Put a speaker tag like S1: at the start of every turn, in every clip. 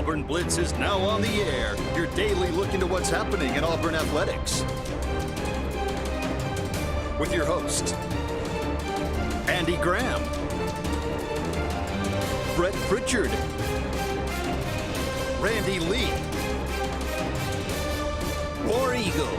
S1: Auburn Blitz is now on the air. Your daily look into what's happening in Auburn athletics. With your host, Andy Graham, Brett Pritchard, Randy Lee, War Eagle.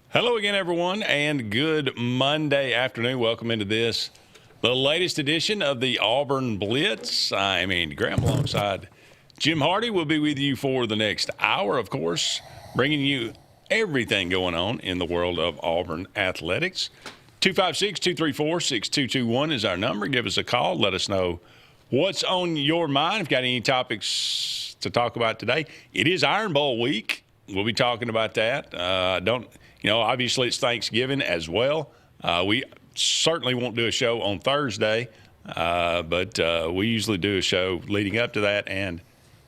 S2: Hello again, everyone, and good Monday afternoon. Welcome into this, the latest edition of the Auburn Blitz. I'm Andy Graham alongside Jim Hardy. We'll be with you for the next hour, of course, bringing you everything going on in the world of Auburn athletics. 256-234-6221 is our number. Give us a call. Let us know what's on your mind. If you've got any topics to talk about today, it is Iron Bowl week. We'll be talking about that. Obviously it's Thanksgiving as well. We certainly won't do a show on Thursday, but we usually do a show leading up to that and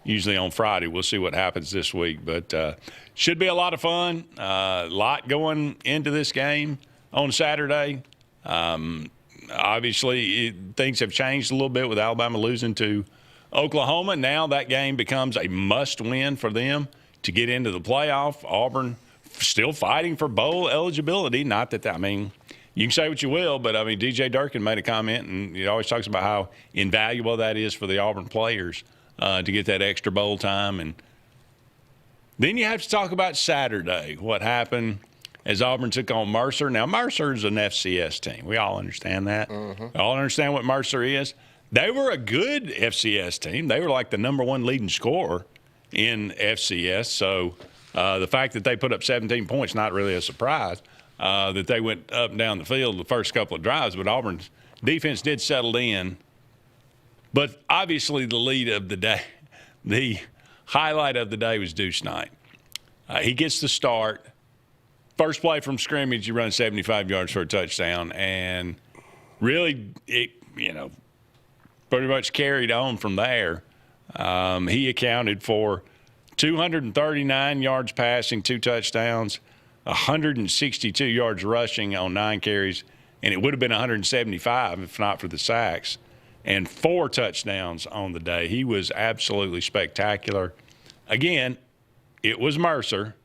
S2: usually on Friday. We'll see what happens this week. But should be a lot of fun, a lot going into this game on Saturday. Obviously, things have changed a little bit with Alabama losing to Oklahoma. Now that game becomes a must-win for them to get into the playoff. Auburn still fighting for bowl eligibility. Not that, you can say what you will, but, DJ Durkin made a comment, and he always talks about how invaluable that is for the Auburn players to get that extra bowl time. And then you have to talk about Saturday, what happened as Auburn took on Mercer. Now, Mercer is an FCS team. We all understand that. We all understand what Mercer is. They were a good FCS team. They were like the number one leading scorer in FCS. So the fact that they put up 17 points, not really a surprise, that they went up and down the field the first couple of drives. But Auburn's defense did settle in. But obviously the lead of the day, the highlight of the day was Deuce Knight. He gets the start. First play from scrimmage, he runs 75 yards for a touchdown. And really, pretty much carried on from there. He accounted for 239 yards passing, 2 touchdowns, 162 yards rushing on 9 carries, and it would have been 175 if not for the sacks, and 4 touchdowns on the day. He was absolutely spectacular. Again, it was Mercer,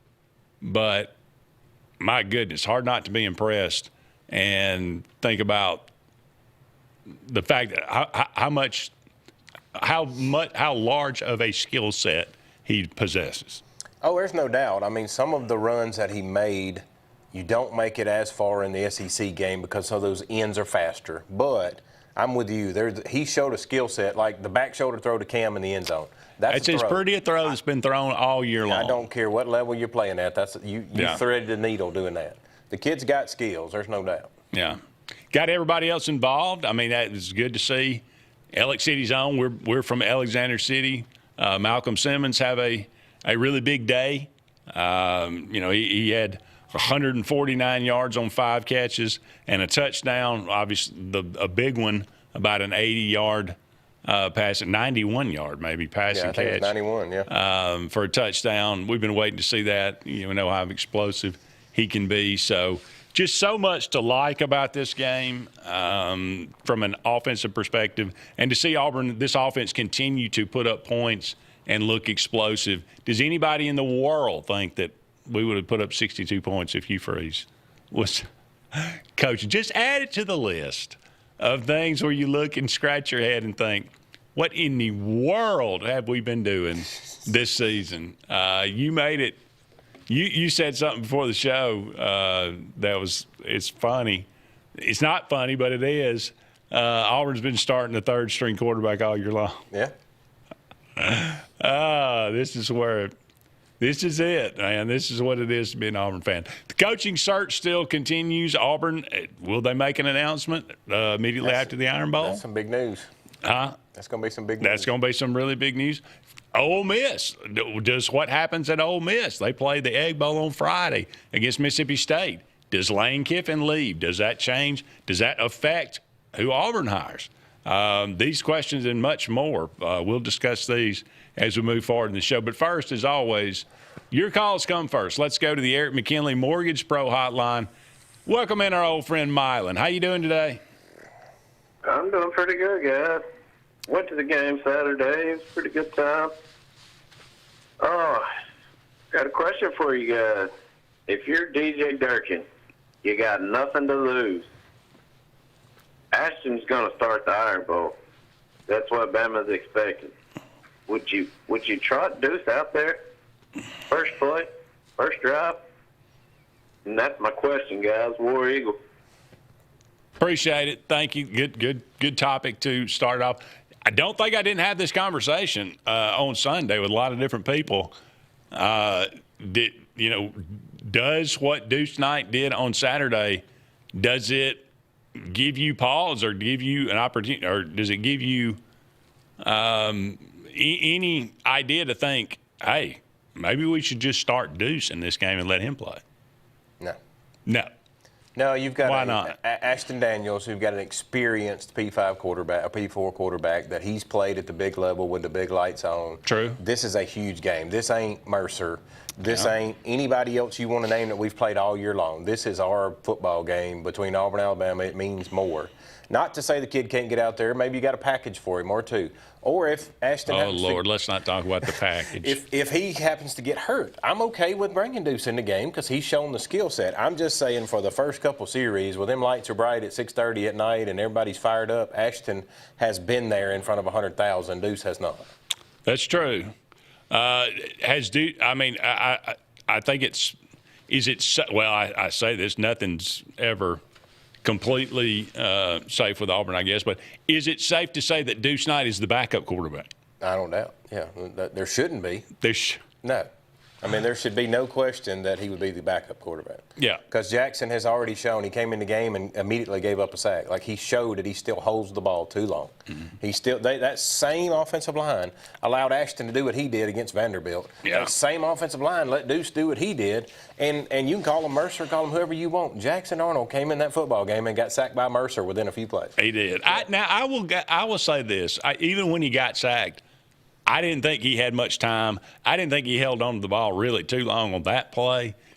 S2: but my goodness, hard not to be impressed and think about the fact that how large of a skill set he possesses.
S3: Oh, there's no doubt. Some of the runs that he made, you don't make it as far in the SEC game because some of those ends are faster. But I'm with you. He showed a skill set, like the back shoulder throw to Cam in the end zone.
S2: That's as pretty a throw that's been thrown all year long.
S3: I don't care what level you're playing at. You threaded the needle doing that. The kid's got skills. There's no doubt.
S2: Yeah. Got everybody else involved. That was good to see. Alex City's on. We're from Alexander City. Malcolm Simmons have a really big day. He had 149 yards on 5 catches and a touchdown. Obviously, a big one, about an 80-yard pass, 91-yard maybe passing
S3: catch. Yeah, I think it's 91, yeah.
S2: For a touchdown. We've been waiting to see that. We know how explosive he can be. So just so much to like about this game from an offensive perspective, and to see Auburn, this offense, continue to put up points and look explosive. Does anybody in the world think that we would have put up 62 points if Hugh Freeze was coaching? Just add it to the list of things where you look and scratch your head and think, what in the world have we been doing this season? You made it. You said something before the show it's funny. It's not funny, but it is. Auburn's been starting the third-string quarterback all year long.
S3: Yeah.
S2: This is it, man. This is what it is to be an Auburn fan. The coaching search still continues. Auburn, will they make an announcement immediately after the Iron Bowl?
S3: That's some big news.
S2: Huh?
S3: That's going to be some big news.
S2: That's going to be some really big news. Ole Miss. Does what happens at Ole Miss? They play the Egg Bowl on Friday against Mississippi State. Does Lane Kiffin leave? Does that change? Does that affect who Auburn hires? These questions and much more. We'll discuss these as we move forward in the show. But first, as always, your calls come first. Let's go to the Eric McKinley Mortgage Pro Hotline. Welcome in our old friend Mylan. How you doing today?
S4: I'm doing pretty good, guys. Went to the game Saturday. It was a pretty good time. Oh, got a question for you guys. If you're DJ Durkin, you got nothing to lose. Ashton's going to start the Iron Bowl. That's what Bama's expecting. Would you trot Deuce out there? First play, first drive? And that's my question, guys. War Eagle.
S2: Appreciate it. Thank you. Good topic to start off. I don't think I didn't have this conversation on Sunday with a lot of different people. Does what Deuce Knight did on Saturday, does it give you pause or give you an opportunity, or does it give you any idea to think, hey, maybe we should just start Deuce in this game and let him play? No.
S3: No, you've got
S2: Why not?
S3: Ashton Daniels, who've got an experienced P5 quarterback, a P4 quarterback that he's played at the big level with the big lights on.
S2: True.
S3: This is a huge game. This ain't Mercer. This ain't anybody else you want to name that we've played all year long. This is our football game between Auburn and Alabama. It means more. Not to say the kid can't get out there. Maybe you got a package for him or two. Or if Ashton
S2: Let's not talk about the package.
S3: if he happens to get hurt, I'm okay with bringing Deuce in the game because he's shown the skill set. I'm just saying for the first couple series, when them lights are bright at 6:30 at night and everybody's fired up, Ashton has been there in front of 100,000. Deuce has not.
S2: That's true. Has Deuce? I mean, I think it's. Is it? Well, I say this. Nothing's ever completely safe with Auburn, I guess. But is it safe to say that Deuce Knight is the backup quarterback?
S3: I don't doubt. Yeah, there shouldn't be.
S2: No.
S3: I mean, there should be no question that he would be the backup quarterback.
S2: Yeah.
S3: Because Jackson has already shown he came in the game and immediately gave up a sack. Like, he showed that he still holds the ball too long. Mm-hmm. That same offensive line allowed Ashton to do what he did against Vanderbilt.
S2: Yeah.
S3: That same offensive line let Deuce do what he did. And you can call him Mercer, call him whoever you want. Jackson Arnold came in that football game and got sacked by Mercer within a few plays.
S2: He did. I will say this. Even when he got sacked, I didn't think he had much time. I didn't think he held on to the ball really too long on that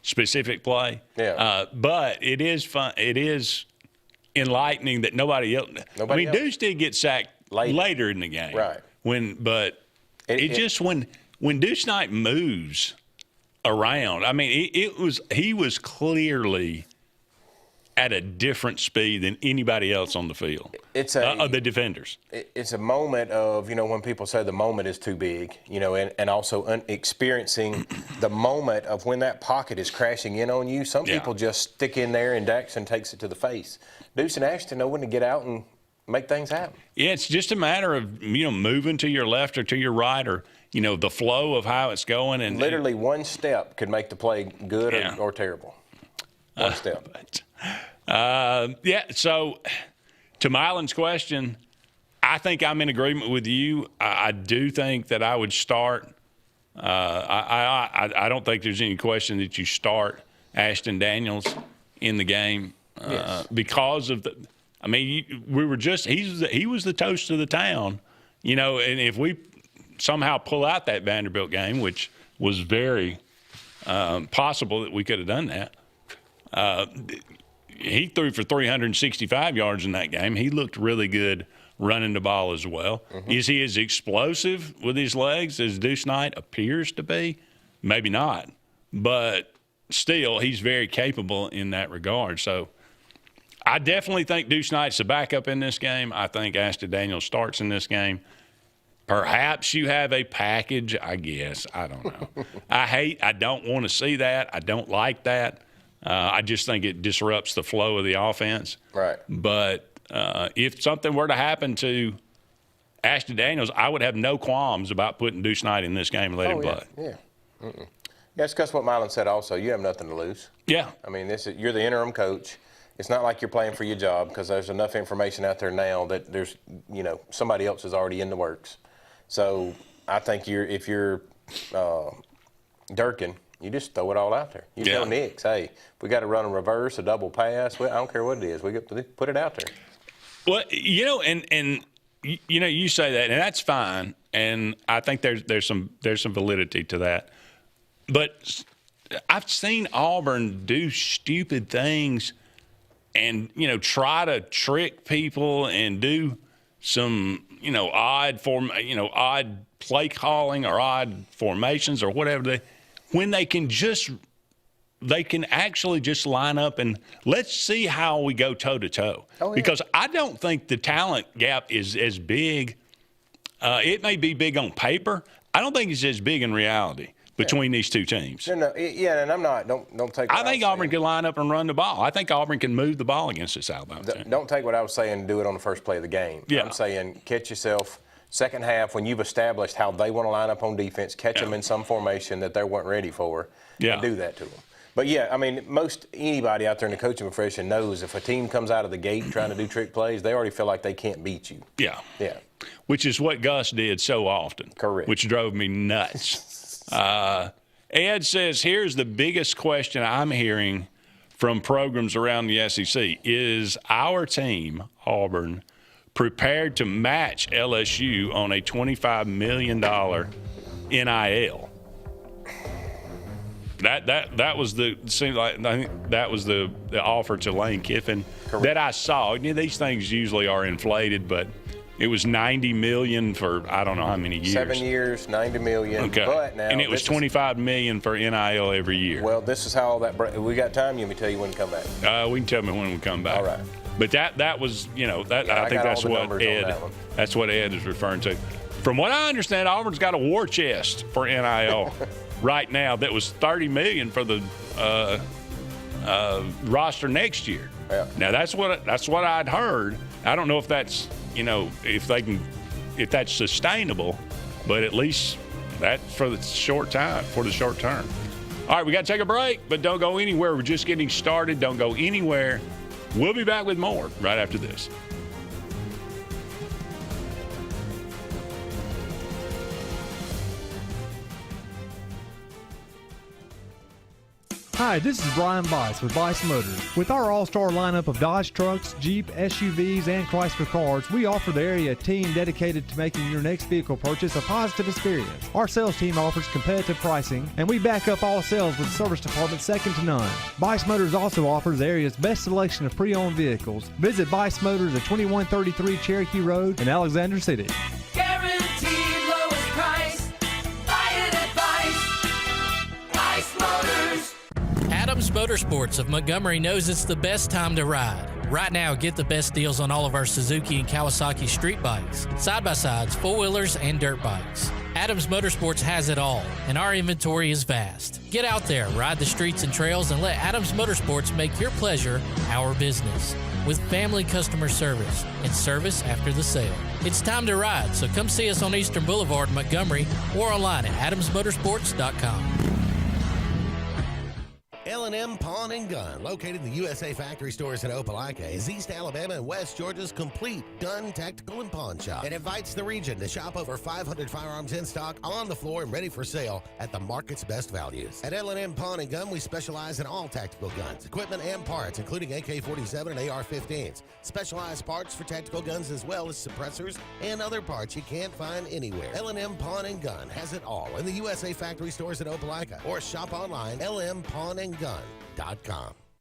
S2: specific play.
S3: Yeah.
S2: But it is fun. It is enlightening that nobody else. Deuce did get sacked later in the game.
S3: Right.
S2: When Deuce Knight moves around, I mean, he was clearly at a different speed than anybody else on the field. Of the defenders.
S3: It's a moment of, when people say the moment is too big, and also experiencing the moment of when that pocket is crashing in on you. Some people just stick in there and Jackson takes it to the face. Deuce and Ashton know when to get out and make things happen.
S2: Yeah, it's just a matter of, moving to your left or to your right, or, the flow of how it's going. And
S3: literally one step could make the play good or terrible. One step.
S2: So to Mylan's question, I think I'm in agreement with you. I do think that I would start. I don't think there's any question that you start Ashton Daniels in the game because of the. I mean, he was the toast of the town, and if we somehow pull out that Vanderbilt game, which was very possible that we could have done that. He threw for 365 yards in that game. He looked really good running the ball as well. Mm-hmm. Is he as explosive with his legs as Deuce Knight appears to be? Maybe not. But still, he's very capable in that regard. So I definitely think Deuce Knight's the backup in this game. I think Ashton Daniels starts in this game. Perhaps you have a package, I guess. I don't know. I don't want to see that. I don't like that. I just think it disrupts the flow of the offense.
S3: Right.
S2: But if something were to happen to Ashton Daniels, I would have no qualms about putting Deuce Knight in this game and let him play.
S3: Yeah. Mm-mm. That's because what Mylan said also. You have nothing to lose.
S2: Yeah.
S3: I mean, you're the interim coach. It's not like you're playing for your job because there's enough information out there now that there's, somebody else is already in the works. So I think if you're Durkin, you just throw it all out there. You tell Nix, hey, if we got to run a reverse, a double pass, I don't care what it is. We got to put it out there.
S2: Well, you say that, and that's fine. And I think there's some validity to that. But I've seen Auburn do stupid things and try to trick people and do some odd play calling or odd formations or whatever, when they can actually just line up and let's see how we go toe-to-toe.
S3: Oh, yeah.
S2: Because I don't think the talent gap is as big. It may be big on paper. I don't think it's as big in reality between these two teams.
S3: No, and I'm not. Don't take.
S2: I think Auburn can line up and run the ball. I think Auburn can move the ball against this Alabama team.
S3: Don't take what I was saying and do it on the first play of the game.
S2: Yeah.
S3: I'm saying catch yourself. Second half, when you've established how they want to line up on defense, catch them in some formation that they weren't ready for, and do that to them. But, yeah, I mean, anybody out there in the coaching profession knows if a team comes out of the gate trying to do trick plays, they already feel like they can't beat you.
S2: Yeah.
S3: Yeah.
S2: Which is what Gus did so often.
S3: Correct.
S2: Which drove me nuts. Ed says, here's the biggest question I'm hearing from programs around the SEC. Is our team, Auburn, prepared to match LSU on a $25 million NIL? That was I think that was the offer to Lane Kiffin. Correct. That I saw. These things usually are inflated, but it was $90 million for I don't know how many years.
S3: 7 years, $90 million.
S2: Okay.
S3: But now,
S2: and it was $25 million for NIL every year.
S3: Well, this is how all that. We got time. You want me to tell you when to come back?
S2: We can tell me when we come back.
S3: All right.
S2: But that was I think that's what that's what Ed is referring to. From what I understand, Auburn's got a war chest for NIL right now that was $30 million for the roster next year.
S3: Yeah.
S2: Now that's what I'd heard. I don't know if that's if that's sustainable, but at least that's for the short term. All right, we got to take a break, but don't go anywhere. We're just getting started. Don't go anywhere. We'll be back with more right after this.
S5: Hi, this is Brian Bice with Bice Motors. With our all-star lineup of Dodge trucks, Jeep, SUVs, and Chrysler cars, we offer the area team dedicated to making your next vehicle purchase a positive experience. Our sales team offers competitive pricing, and we back up all sales with a service department second to none. Bice Motors also offers the area's best selection of pre-owned vehicles. Visit Bice Motors at 2133 Cherokee Road in Alexander City.
S6: Guaranteed lowest price. Buy it at Bice Motors.
S7: Adams Motorsports of Montgomery knows it's the best time to ride. Right now, get the best deals on all of our Suzuki and Kawasaki street bikes, side-by-sides, four-wheelers, and dirt bikes. Adams Motorsports has it all, and our inventory is vast. Get out there, ride the streets and trails, and let Adams Motorsports make your pleasure our business. With family customer service and service after the sale. It's time to ride, so come see us on Eastern Boulevard in Montgomery or online at adamsmotorsports.com.
S8: L&M Pawn and Gun, located in the USA Factory Stores in Opelika, is East Alabama and West Georgia's complete gun, tactical, and pawn shop. It invites the region to shop over 500 firearms in stock, on the floor, and ready for sale at the market's best values. At L&M Pawn and Gun, we specialize in all tactical guns, equipment, and parts, including AK-47 and AR-15s. Specialized parts for tactical guns as well as suppressors and other parts you can't find anywhere. L&M Pawn and Gun has it all in the USA Factory Stores in Opelika, or shop online, lmpawnandgun.com.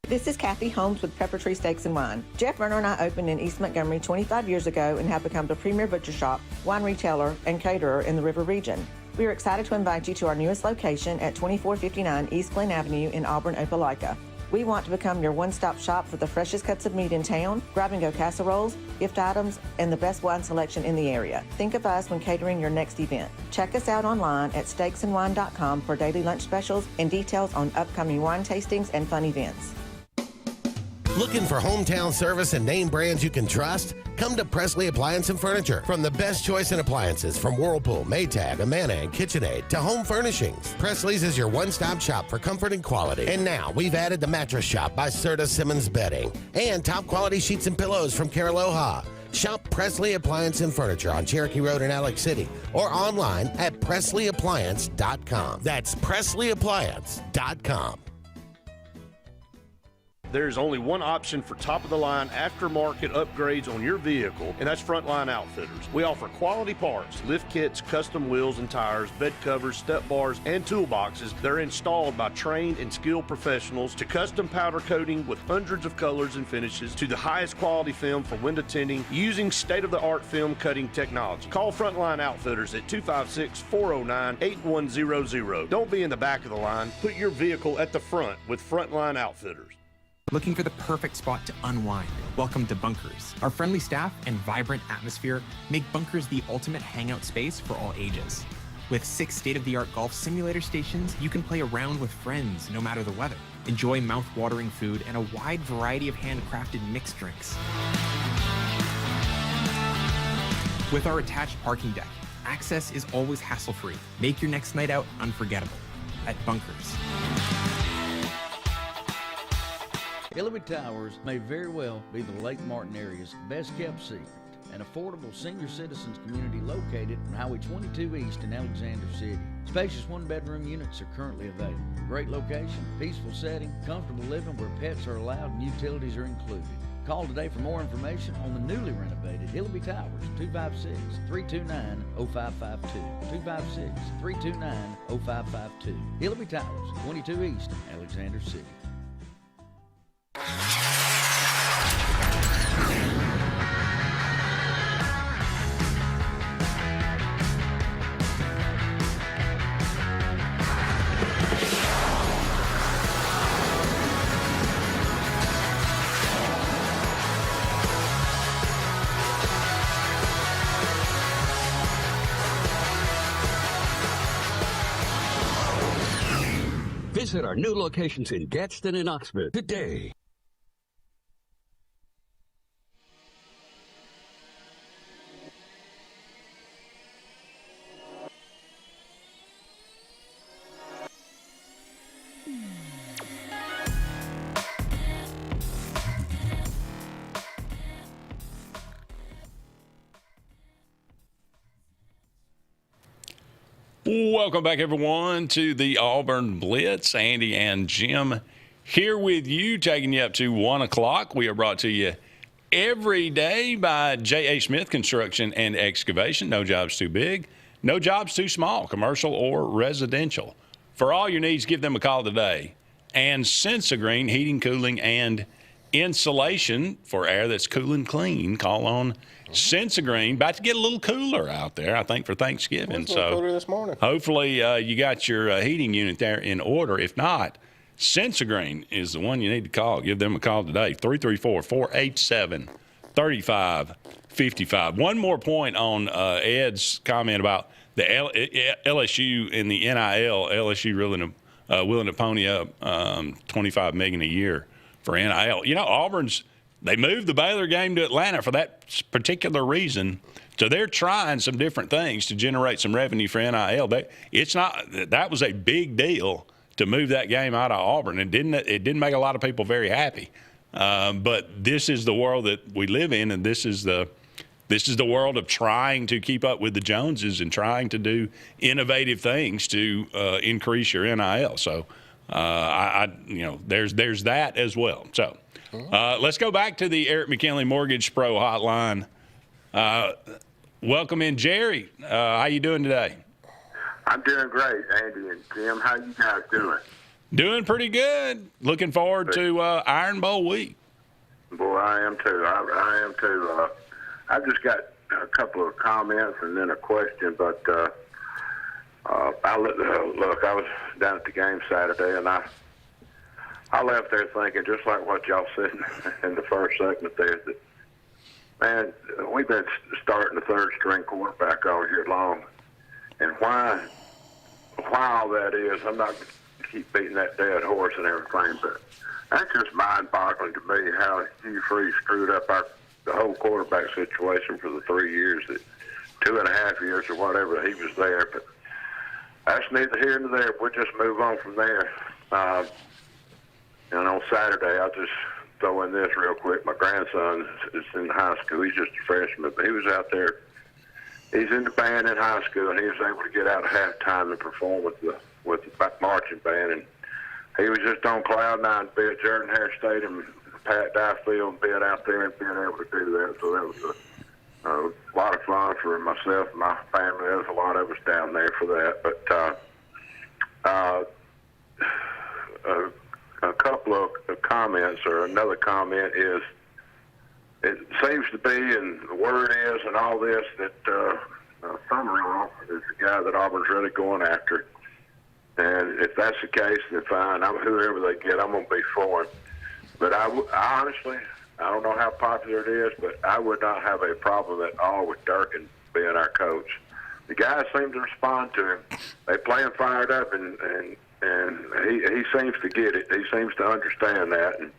S9: This is Kathy Holmes with Pepper Tree Steaks and Wine. Jeff Verner and I opened in East Montgomery 25 years ago and have become the premier butcher shop, wine retailer, and caterer in the River region. We are excited to invite you to our newest location at 2459 East Glen Avenue in Auburn, Opelika. We want to become your one-stop shop for the freshest cuts of meat in town, grab-and-go casseroles, gift items, and the best wine selection in the area. Think of us when catering your next event. Check us out online at steaksandwine.com for daily lunch specials and details on upcoming wine tastings and fun events.
S8: Looking for hometown service and name brands you can trust? Come to Presley Appliance and Furniture. From the best choice in appliances from Whirlpool, Maytag, Amana, and KitchenAid to home furnishings, Presley's is your one-stop shop for comfort and quality. And now we've added the Mattress Shop by Serta Simmons Bedding and top quality sheets and pillows from Caraloha. Shop Presley Appliance and Furniture on Cherokee Road in Alex City or online at PresleyAppliance.com. That's PresleyAppliance.com.
S10: there's only one option for top-of-the-line aftermarket upgrades on your vehicle, and that's Frontline Outfitters. We offer quality parts, lift kits, custom wheels and tires, bed covers, step bars, and toolboxes. They're installed by trained and skilled professionals, to custom powder coating with hundreds of colors and finishes, to the highest quality film for window tinting using state-of-the-art film cutting technology. Call Frontline Outfitters at 256-409-8100. Don't be in the back of the line. Put your vehicle at the front with Frontline Outfitters.
S11: Looking for the perfect spot to unwind? Welcome to Bunkers. Our friendly staff and vibrant atmosphere make Bunkers the ultimate hangout space for all ages. With 6 state-of-the-art golf simulator stations, you can play around with friends no matter the weather. Enjoy mouth-watering food and a wide variety of handcrafted mixed drinks. With our attached parking deck, access is always hassle-free. Make your next night out unforgettable at Bunkers.
S12: Hillary Towers may very well be the Lake Martin area's best-kept secret. An affordable senior citizens community located on Highway 22 East in Alexander City. Spacious one-bedroom units are currently available. Great location, peaceful setting, comfortable living where pets are allowed and utilities are included. Call today for more information on the newly renovated Hillary Towers, 256-329-0552. 256-329-0552. Hillary Towers, 22 East, Alexander City.
S13: Visit our new locations in Gadsden and Oxford today.
S2: Welcome back, everyone, to the Auburn Blitz. Andy and Jim here with you, taking you up to 1 o'clock. We are brought to you every day by J.A. Smith Construction and Excavation. No job's too big, no job's too small, commercial or residential. For all your needs, give them a call today. And Sensagreen Heating, Cooling, and Insulation for air that's cool and clean. Call on Sensagreen. About to get a little cooler out there, I think, for Thanksgiving.
S3: So cooler this morning.
S2: Hopefully you got your heating unit there in order. If not, Sensagreen is the one you need to call. Give them a call today, 334-487-3555. One more point on Ed's comment about the LSU and the NIL. LSU willing to pony up $25 million a year for NIL. You know, Auburn's, they moved the Baylor game to Atlanta for that particular reason. So they're trying some different things to generate some revenue for NIL. That was a big deal to move that game out of Auburn. It didn't make a lot of people very happy. But this is the world that we live in, and this is the world of trying to keep up with the Joneses and trying to do innovative things to increase your NIL. So there's that as well. So let's go back to the Eric McKinley Mortgage Pro hotline. Welcome in, Jerry. How you doing today?
S14: I'm doing great, Andy and Jim. How you guys doing?
S2: Doing pretty good. Looking forward to Iron Bowl week.
S14: Boy, I am too. I am too. I just got a couple of comments and then a question, but look, I was down at the game Saturday, and I left there thinking, just like what y'all said in the first segment there, that, man, we've been starting the third-string quarterback all year long. And why all that is, I'm not going to keep beating that dead horse and everything, but that's just mind-boggling to me how Hugh Freeze screwed up the whole quarterback situation for the 3 years, 2.5 years or whatever he was there. But that's neither here nor there. We'll just move on from there. And on Saturday, I'll just throw in this real quick. My grandson is in high school. He's just a freshman, but he was out there. He's in the band in high school, and he was able to get out at halftime and perform with the marching band. And he was just on cloud nine to be at Jordan-Hare Stadium, Pat Dye Field, being out there and being able to do that. So that was a lot of fun for myself and my family. There was a lot of us down there for that. But a couple of comments, or another comment is, it seems to be, and the word is, and all this, that Summerall is the guy that Auburn's really going after. And if that's the case, then fine. Whoever they get, I'm going to be for him. But I honestly, I don't know how popular it is, but I would not have a problem at all with Durkin being our coach. The guys seem to respond to him. They play him fired up, and he seems to get it. He seems to understand that. And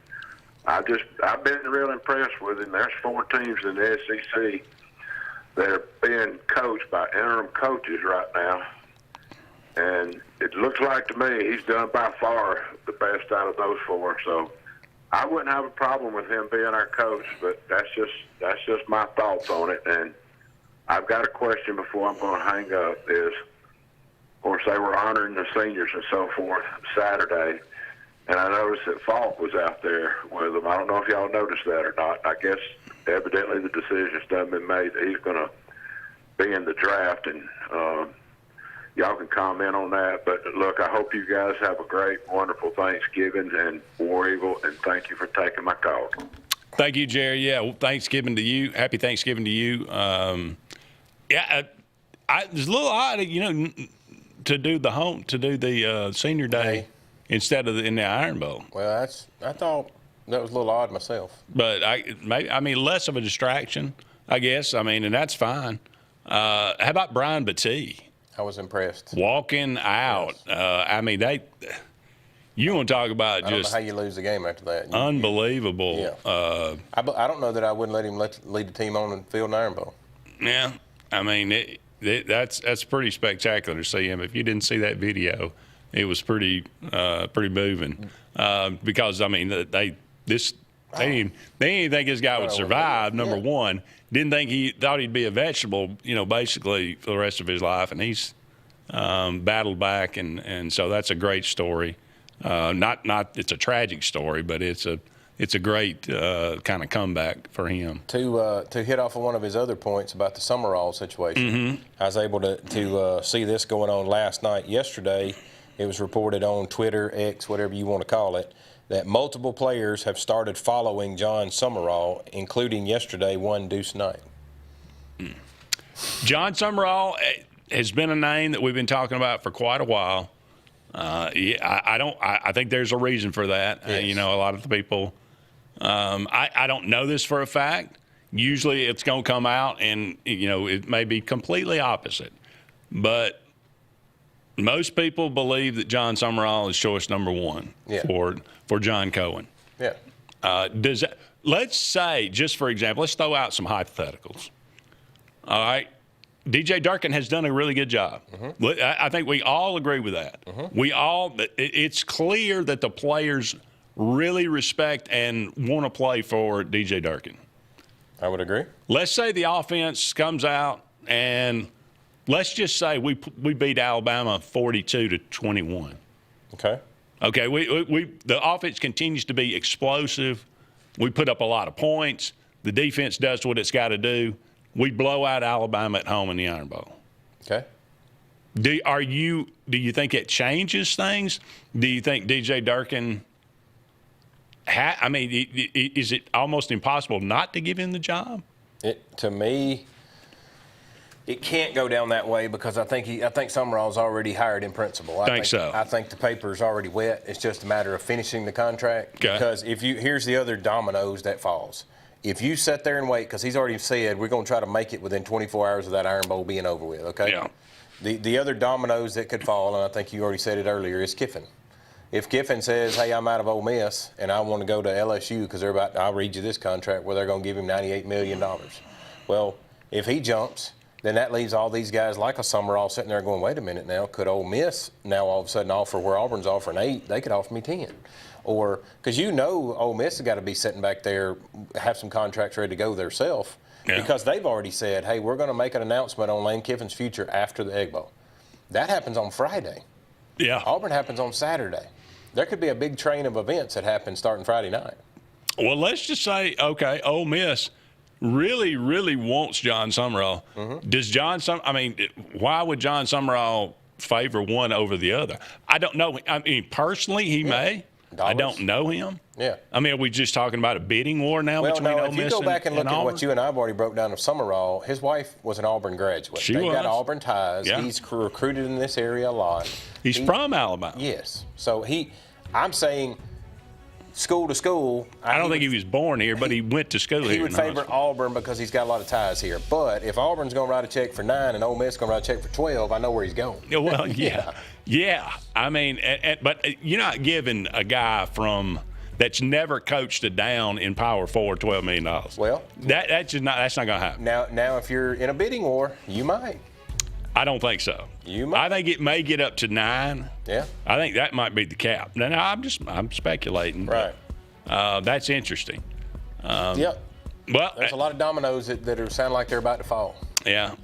S14: I've been real impressed with him. There's 4 teams in the SEC that are being coached by interim coaches right now. And it looks like to me he's done by far the best out of those 4. So I wouldn't have a problem with him being our coach, but that's just my thoughts on it. And I've got a question before I'm going to hang up is, of course, they were honoring the seniors and so forth Saturday, and I noticed that Falk was out there with them. I don't know if y'all noticed that or not. I guess evidently the decision's done been made that he's going to be in the draft, and y'all can comment on that. But look, I hope you guys have a great, wonderful Thanksgiving and War Eagle, and thank you for taking my call.
S2: Thank you, Jerry. Yeah, well, Thanksgiving to you. Happy Thanksgiving to you. It's a little odd, to do the senior day instead of in the Iron Bowl.
S3: Well, I thought that was a little odd myself.
S2: But less of a distraction, I guess. And that's fine. How about Brian Battie?
S3: I was impressed.
S2: Walking out. Yes. You want to talk about
S3: I don't know how you lose the game after that.
S2: Unbelievable.
S3: Yeah. I don't know that I wouldn't let him lead the team on the field in Iron Bowl.
S2: Yeah. That's pretty spectacular to see him. If you didn't see that video, it was pretty moving. Because they didn't think this guy would survive. Number one, thought he'd be a vegetable, basically for the rest of his life, and he's battled back, and so that's a great story. Not it's a tragic story, but it's a great kind of comeback for him.
S3: To hit off of one of his other points about the Summerall situation, I was able to see this going on last night. Yesterday, it was reported on Twitter, X, whatever you want to call it, that multiple players have started following John Summerall, including yesterday one Deuce Knight.
S2: John Summerall has been a name that we've been talking about for quite a while. I think there's a reason for that.
S3: Yes.
S2: A lot of the people. I don't know this for a fact. Usually, it's going to come out, and it may be completely opposite. But most people believe that John Summerall is choice number 1 for John Cohen.
S3: Yeah.
S2: Let's say, just for example, let's throw out some hypotheticals. All right. DJ Durkin has done a really good job. I think we all agree with that. It's clear that the players really respect and want to play for DJ Durkin.
S3: I would agree.
S2: Let's say the offense comes out and let's just say we beat Alabama 42-21.
S3: Okay.
S2: The offense continues to be explosive. We put up a lot of points. The defense does what it's got to do. We blow out Alabama at home in the Iron Bowl.
S3: Okay.
S2: Do you think it changes things? Do you think DJ Durkin is it almost impossible not to give him the job?
S3: To me, it can't go down that way because I think Summerall's already hired in principle. I think so. I think the paper's already wet. It's just a matter of finishing the contract.
S2: Okay.
S3: Because here's the other dominoes that falls. If you sit there and wait, because he's already said we're going to try to make it within 24 hours of that Iron Bowl being over with, okay?
S2: Yeah.
S3: The other dominoes that could fall, and I think you already said it earlier, is Kiffin. If Kiffin says, hey, I'm out of Ole Miss and I want to go to LSU because I'll read you this contract where they're going to give him $98 million. Well, if he jumps, then that leaves all these guys like a Summerall sitting there going, wait a minute now, could Ole Miss now all of a sudden offer where Auburn's offering 8? They could offer me 10. Or, because Ole Miss has got to be sitting back there, have some contracts ready to go themselves, because they've already said, hey, we're going to make an announcement on Lane Kiffin's future after the Egg Bowl. That happens on Friday.
S2: Yeah.
S3: Auburn happens on Saturday. There could be a big train of events that happen starting Friday night.
S2: Well, let's just say, okay, Ole Miss really, really wants John Summerall. Does why would John Summerall favor one over the other? I don't know. I mean, personally, he may.
S3: Dollars.
S2: I don't know him.
S3: Yeah.
S2: I mean, are we just talking about a bidding war now between Ole Miss and
S3: if you go back and look at
S2: Auburn?
S3: what you and I have already broke down of Summerall, his wife was an Auburn graduate.
S2: She
S3: They've got
S2: was.
S3: Auburn ties.
S2: Yeah.
S3: He's recruited in this area a lot.
S2: He's from Alabama.
S3: Yes. So I'm saying school to school.
S2: I don't think he was born here, but he went to school here.
S3: He would favor Auburn because he's got a lot of ties here. But if Auburn's going to write a check for 9 and Ole Miss is going to write a check for 12, I know where he's going.
S2: Well, yeah. I mean, but you're not giving a guy that's never coached a down in Power 4 $12 million.
S3: Well,
S2: that's not going to happen.
S3: Now, if you're in a bidding war, you might.
S2: I don't think so.
S3: You might.
S2: I think it may get up to 9.
S3: Yeah.
S2: I think that might be the cap. Now I'm speculating.
S3: Right.
S2: That's interesting.
S3: Yep.
S2: Well,
S3: there's a lot of dominoes that sound like they're about to fall.
S2: Yeah.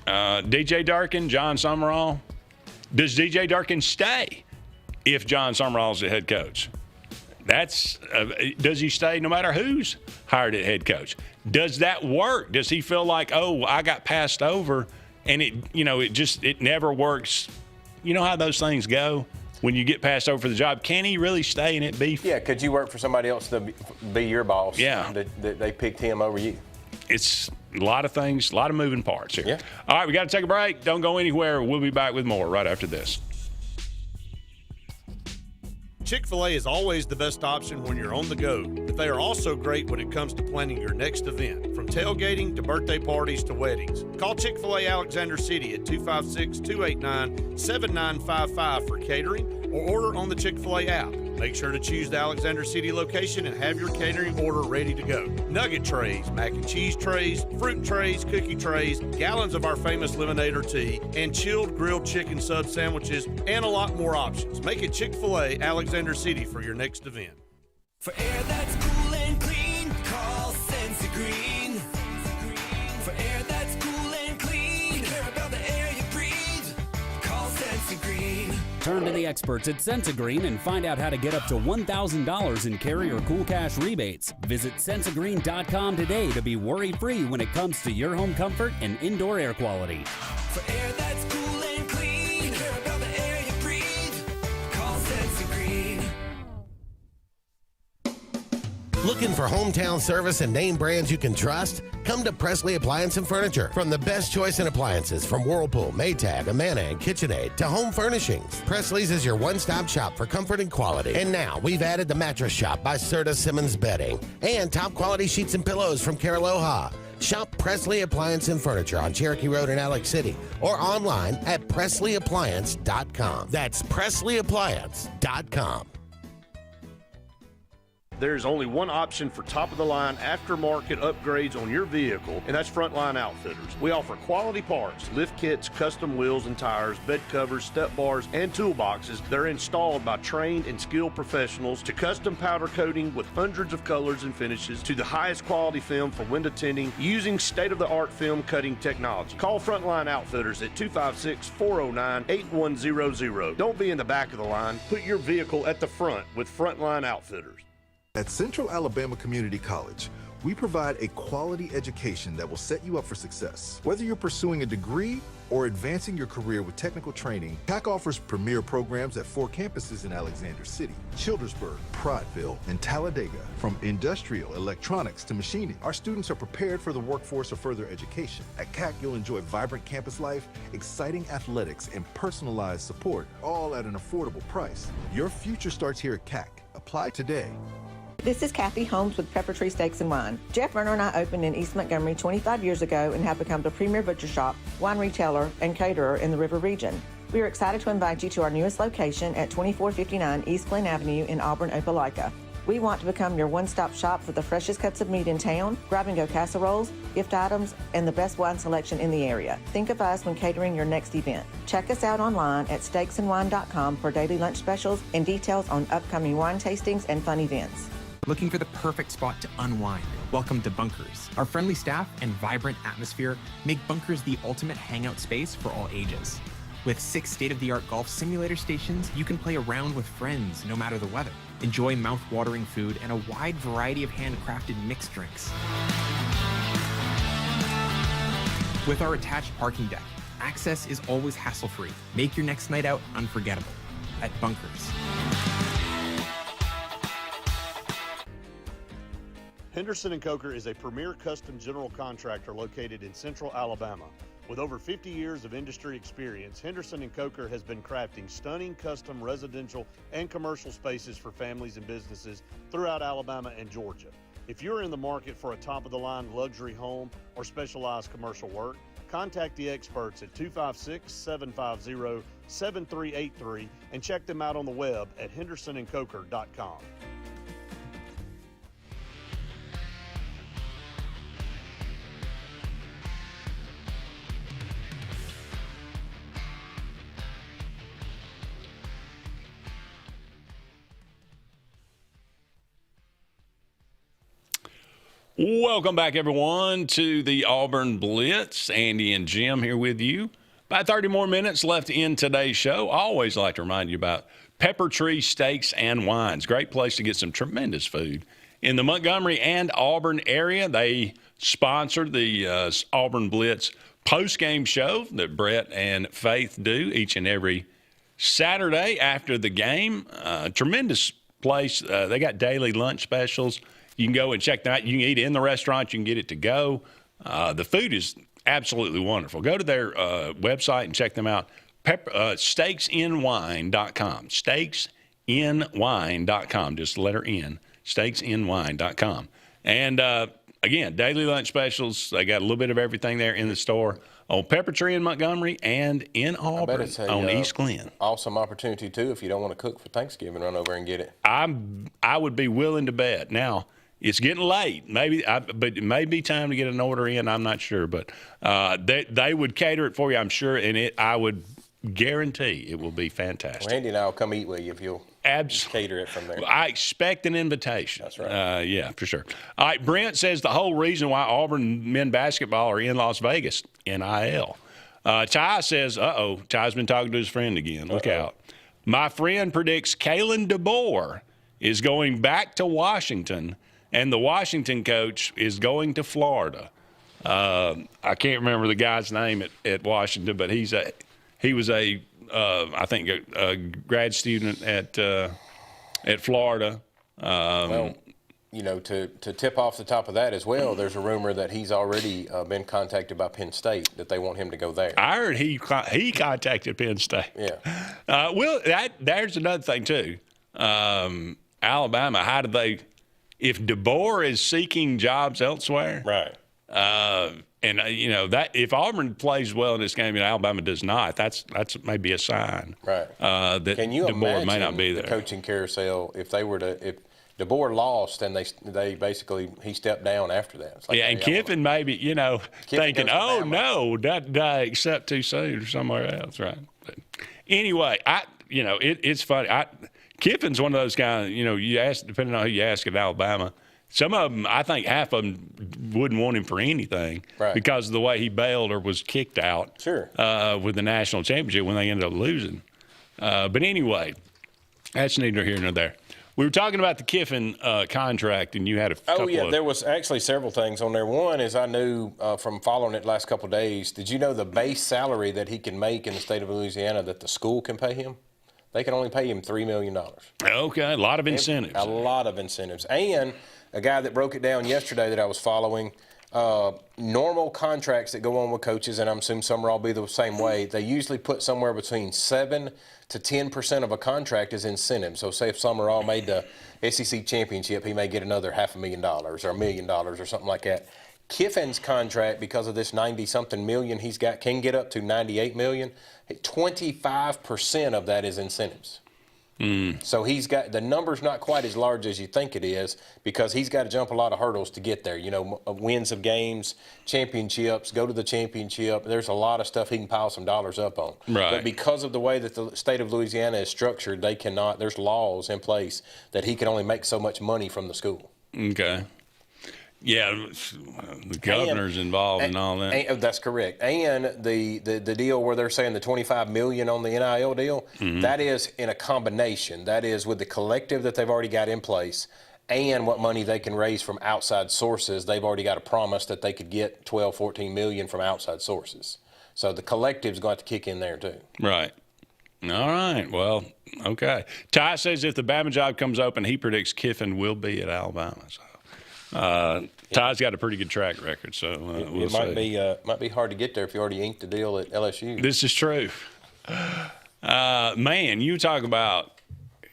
S2: DJ Durkin, John Summerall. Does DJ Durkin stay if John Summerall's the head coach? Does he stay no matter who's hired at head coach? Does that work? Does he feel like, oh, I got passed over, and it never works? You know how those things go when you get passed over for the job. Can he really stay and it be?
S3: Yeah. Could you work for somebody else to be your boss?
S2: Yeah.
S3: That they picked him over you.
S2: It's a lot of things, a lot of moving parts here.
S3: Yeah.
S2: All right, we got to take a break. Don't go anywhere. We'll be back with more right after this.
S10: Chick-fil-A is always the best option when you're on the go, but they are also great when it comes to planning your next event, from tailgating to birthday parties to weddings. Call Chick-fil-A Alexander City at 256-289-7955 for catering or order on the Chick-fil-A app. Make sure to choose the Alexander City location and have your catering order ready to go. Nugget trays, mac and cheese trays, fruit trays, cookie trays, gallons of our famous lemonade or tea, and chilled grilled chicken sub sandwiches, and a lot more options. Make it Chick-fil-A Alexander City for your next event.
S6: For air that's cool and clean, call Sensi Green. For air that's cool and clean, care about the air you breathe, call Sensi Green.
S15: Turn to the experts at Sensigreen and find out how to get up to $1,000 in carrier cool cash rebates. Visit Sensigreen.com today to be worry-free when it comes to your home comfort and indoor air quality.
S6: For air that's cool and clean, care about the air you breathe, call Sensi Green.
S8: Looking for hometown service and name brands you can trust? Come to Presley Appliance and Furniture. From the best choice in appliances from Whirlpool, Maytag, Amana, and KitchenAid to home furnishings, Presley's is your one-stop shop for comfort and quality. And now we've added the Mattress Shop by Serta Simmons Bedding and top quality sheets and pillows from Caraloha. Shop Presley Appliance and Furniture on Cherokee Road in Alex City or online at PresleyAppliance.com. That's PresleyAppliance.com.
S10: There's only one option for top-of-the-line aftermarket upgrades on your vehicle, and that's Frontline Outfitters. We offer quality parts, lift kits, custom wheels and tires, bed covers, step bars, and toolboxes that are installed by trained and skilled professionals, to custom powder coating with hundreds of colors and finishes, to the highest quality film for window tinting using state-of-the-art film cutting technology. Call Frontline Outfitters at 256-409-8100. Don't be in the back of the line. Put your vehicle at the front with Frontline Outfitters.
S16: At Central Alabama Community College, we provide a quality education that will set you up for success. Whether you're pursuing a degree or advancing your career with technical training, CAC offers premier programs at 4 campuses in Alexander City, Childersburg, Prattville, and Talladega. From industrial, electronics to machining, our students are prepared for the workforce or further education. At CAC, you'll enjoy vibrant campus life, exciting athletics, and personalized support, all at an affordable price. Your future starts here at CAC. Apply today.
S9: This is Kathy Holmes with Preparatory Steaks and Wine. Jeff Verner and I opened in East Montgomery 25 years ago and have become the premier butcher shop, wine retailer, and caterer in the River region. We are excited to invite you to our newest location at 2459 East Glen Avenue in Auburn, Opelika. We want to become your one-stop shop for the freshest cuts of meat in town, grab-and-go casseroles, gift items, and the best wine selection in the area. Think of us when catering your next event. Check us out online at steaksandwine.com for daily lunch specials and details on upcoming wine tastings and fun events.
S11: Looking for the perfect spot to unwind? Welcome to Bunkers. Our friendly staff and vibrant atmosphere make Bunkers the ultimate hangout space for all ages. With 6 state-of-the-art golf simulator stations, you can play around with friends no matter the weather. Enjoy mouth-watering food and a wide variety of handcrafted mixed drinks. With our attached parking deck, access is always hassle-free. Make your next night out unforgettable at Bunkers.
S10: Henderson & Coker is a premier custom general contractor located in central Alabama. With over 50 years of industry experience, Henderson & Coker has been crafting stunning custom residential and commercial spaces for families and businesses throughout Alabama and Georgia. If you're in the market for a top-of-the-line luxury home or specialized commercial work, contact the experts at 256-750-7383 and check them out on the web at hendersonandcoker.com.
S2: Welcome back, everyone, to the Auburn Blitz. Andy and Jim here with you. About 30 more minutes left in today's show. I always like to remind you about Pepper Tree Steaks and Wines. Great place to get some tremendous food in the Montgomery and Auburn area. They sponsor the Auburn Blitz post-game show that Brett and Faith do each and every Saturday after the game. Tremendous place. They got daily lunch specials. You can go and check them out. You can eat in the restaurant. You can get it to go. The food is absolutely wonderful. Go to their website and check them out. SteaksInWine.com. SteaksInWine.com. Just the letter N. SteaksInWine.com. And, again, daily lunch specials. They got a little bit of everything there in the store on Pepper Tree in Montgomery and in Auburn on East Glen.
S3: Awesome opportunity, too, if you don't want to cook for Thanksgiving, run over and get it.
S2: I would be willing to bet. Now, it's getting late, but it may be time to get an order in. I'm not sure, but they would cater it for you, I'm sure, and I would guarantee it will be fantastic.
S3: Well, Andy and I will come eat with you if you'll cater it from there.
S2: I expect an invitation.
S3: That's right.
S2: Yeah, for sure. All right, Brent says the whole reason why Auburn men basketball are in Las Vegas, NIL. Ty says, Ty's been talking to his friend again. Look out. My friend predicts Kalen DeBoer is going back to Washington, and the Washington coach is going to Florida. I can't remember the guy's name at Washington, but he was a grad student at Florida.
S3: Well, you know, to tip off the top of that as well, there's a rumor that he's already been contacted by Penn State that they want him to go there.
S2: I heard he contacted Penn State.
S3: Yeah.
S2: There's another thing too. Alabama, how do they? If DeBoer is seeking jobs elsewhere,
S3: right?
S2: And that if Auburn plays well in this game and Alabama does not, that's maybe a sign,
S3: right?
S2: That
S3: Can you
S2: DeBoer may not be there.
S3: The coaching carousel, if DeBoer lost and they basically he stepped down after that. It's like,
S2: and Kiffin maybe thinking, oh no, did I accept too soon or somewhere else, right? But anyway, it's funny. Kiffin's one of those guys, you ask, depending on who you ask at Alabama, some of them, I think half of them wouldn't want him for anything because of the way he bailed or was kicked out with the national championship when they ended up losing. But anyway, that's neither here nor there. We were talking about the Kiffin contract, and you had a couple
S3: there was actually several things on there. One is I knew from following it the last couple of days, did you know the base salary that he can make in the state of Louisiana that the school can pay him? They can only pay him $3 million.
S2: Okay, a lot of incentives.
S3: A lot of incentives. And a guy that broke it down yesterday that I was following, normal contracts that go on with coaches, and I'm assuming some will all be the same way, they usually put somewhere between 7 to 10% of a contract as incentives. So say if Summerall made the SEC championship, he may get another $500,000 or $1 million or something like that. Kiffin's contract, because of this 90-something million he's got, can get up to $98 million. 25% of that is incentives. So he's got the number's not quite as large as you think it is because he's got to jump a lot of hurdles to get there. Wins of games, championships, go to the championship. There's a lot of stuff he can pile some dollars up on.
S2: Right.
S3: But because of the way that the state of Louisiana is structured, they cannot. There's laws in place that he can only make so much money from the school.
S2: Okay. Yeah, the governor's involved in all that.
S3: And, that's correct. And the deal where they're saying the $25 million on the NIL deal, that is in a combination. That is with the collective that they've already got in place and what money they can raise from outside sources. They've already got a promise that they could get $12-14 million from outside sources. So the collective's going to kick in there too.
S2: Right. All right. Well, okay. Ty says if the Bama job comes open, he predicts Kiffin will be at Alabama. So. Ty's got a pretty good track record, so
S3: it might be hard to get there if you already inked the deal at LSU.
S2: This is true. Man, you talk about,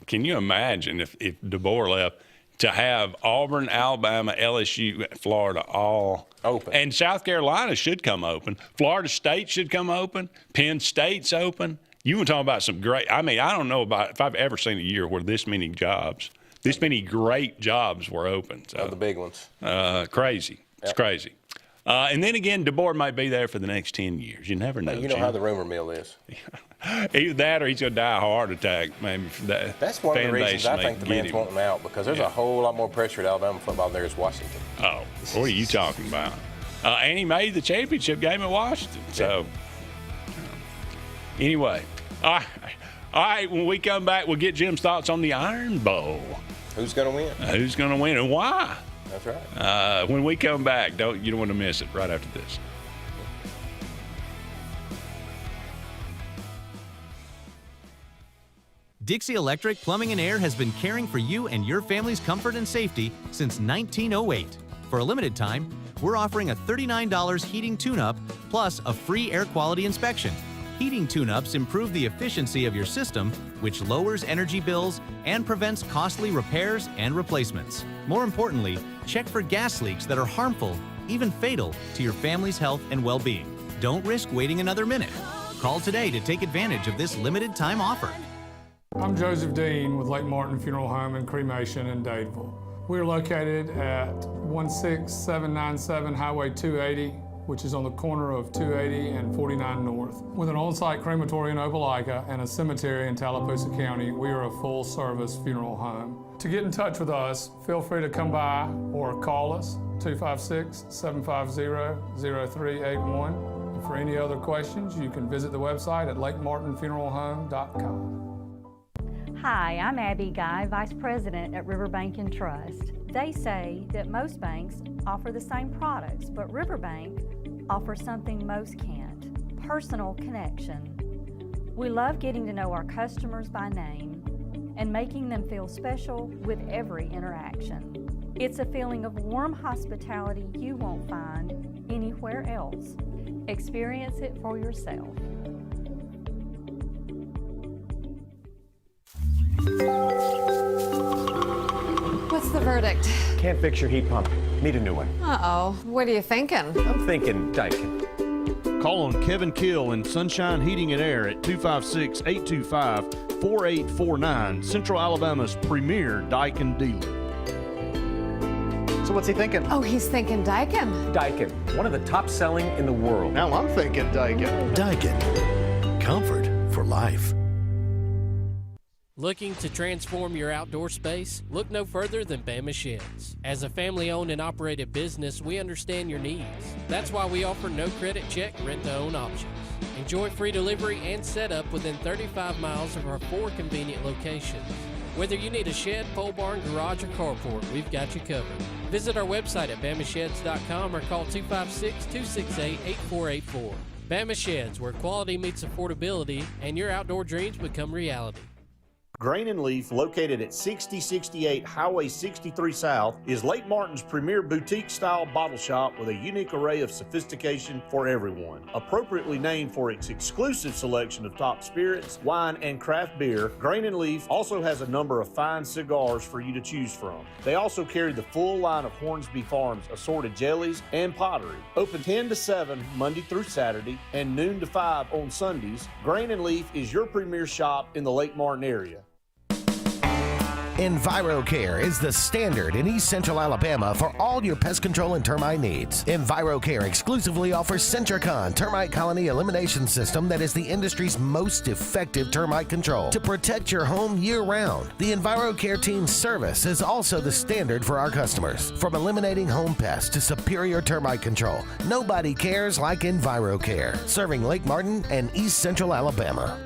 S2: can you imagine if DeBoer left, to have Auburn, Alabama, LSU, Florida all
S3: open.
S2: And South Carolina should come open. Florida State should come open. Penn State's open. You were talking about some great – I mean, I don't know if I've ever seen a year where this many great jobs were open. So,
S3: the big ones.
S2: Crazy. It's crazy. And then again, DeBoer might be there for the next 10 years. You never know.
S3: You know how the rumor mill is.
S2: Either that or he's going to die of a heart attack. Maybe
S3: that's one of the reasons I think the man's wanting him out, because there's a whole lot more pressure at Alabama football than there is Washington.
S2: Oh, what are you talking about? And he made the championship game at Washington. So, anyway. All right, when we come back, we'll get Jim's thoughts on the Iron Bowl.
S3: Who's going to win?
S2: Who's going to win and why?
S3: That's right.
S2: When we come back, you don't want to miss it right after this.
S17: Dixie Electric Plumbing and Air has been caring for you and your family's comfort and safety since 1908. For a limited time, we're offering a $39 heating tune-up plus a free air quality inspection. Heating tune-ups improve the efficiency of your system, which lowers energy bills and prevents costly repairs and replacements. More importantly, check for gas leaks that are harmful, even fatal, to your family's health and well-being. Don't risk waiting another minute. Call today to take advantage of this limited time offer.
S18: I'm Joseph Dean with Lake Martin Funeral Home and Cremation in Dadeville. We are located at 16797 Highway 280, which is on the corner of 280 and 49 North. With an on-site crematory in Opelika and a cemetery in Tallapoosa County, we are a full-service funeral home. To get in touch with us, feel free to come by or call us, 256-750-0381. And for any other questions, you can visit the website at lakemartinfuneralhome.com.
S19: Hi, I'm Abby Guy, Vice President at Riverbank and Trust. They say that most banks offer the same products, but Riverbank offers something most can't: personal connection. We love getting to know our customers by name and making them feel special with every interaction. It's a feeling of warm hospitality you won't find anywhere else. Experience it for yourself.
S20: What's the verdict?
S21: Can't fix your heat pump. Need a new one.
S20: Uh-oh. What are you thinking?
S21: I'm thinking Daikin.
S10: Call on Kevin Kill in Sunshine Heating and Air at 256-825-4849, Central Alabama's premier Daikin dealer.
S21: So what's he thinking?
S20: Oh, he's thinking Daikin.
S21: Daikin, one of the top selling in the world.
S10: Now I'm thinking Daikin.
S8: Daikin. Comfort for life.
S7: Looking to transform your outdoor space? Look no further than Bama Sheds. As a family-owned and operated business, we understand your needs. That's why we offer no credit check, rent-to-own options. Enjoy free delivery and setup within 35 miles of our 4 convenient locations. Whether you need a shed, pole barn, garage, or carport, we've got you covered. Visit our website at BamaSheds.com or call 256-268-8484. Bama Sheds, where quality meets affordability and your outdoor dreams become reality.
S10: Grain and Leaf, located at 6068 Highway 63 South, is Lake Martin's premier boutique-style bottle shop with a unique array of sophistication for everyone. Appropriately named for its exclusive selection of top spirits, wine, and craft beer, Grain and Leaf also has a number of fine cigars for you to choose from. They also carry the full line of Hornsby Farms assorted jellies and pottery. Open 10 to 7 Monday through Saturday and noon to 5 on Sundays, Grain and Leaf is your premier shop in the Lake Martin area.
S8: EnviroCare is the standard in East Central Alabama for all your pest control and termite needs. EnviroCare exclusively offers Centricon termite colony elimination system that is the industry's most effective termite control to protect your home year-round. The EnviroCare team's service is also the standard for our customers. From eliminating home pests to superior termite control, nobody cares like EnviroCare, serving Lake Martin and East Central Alabama.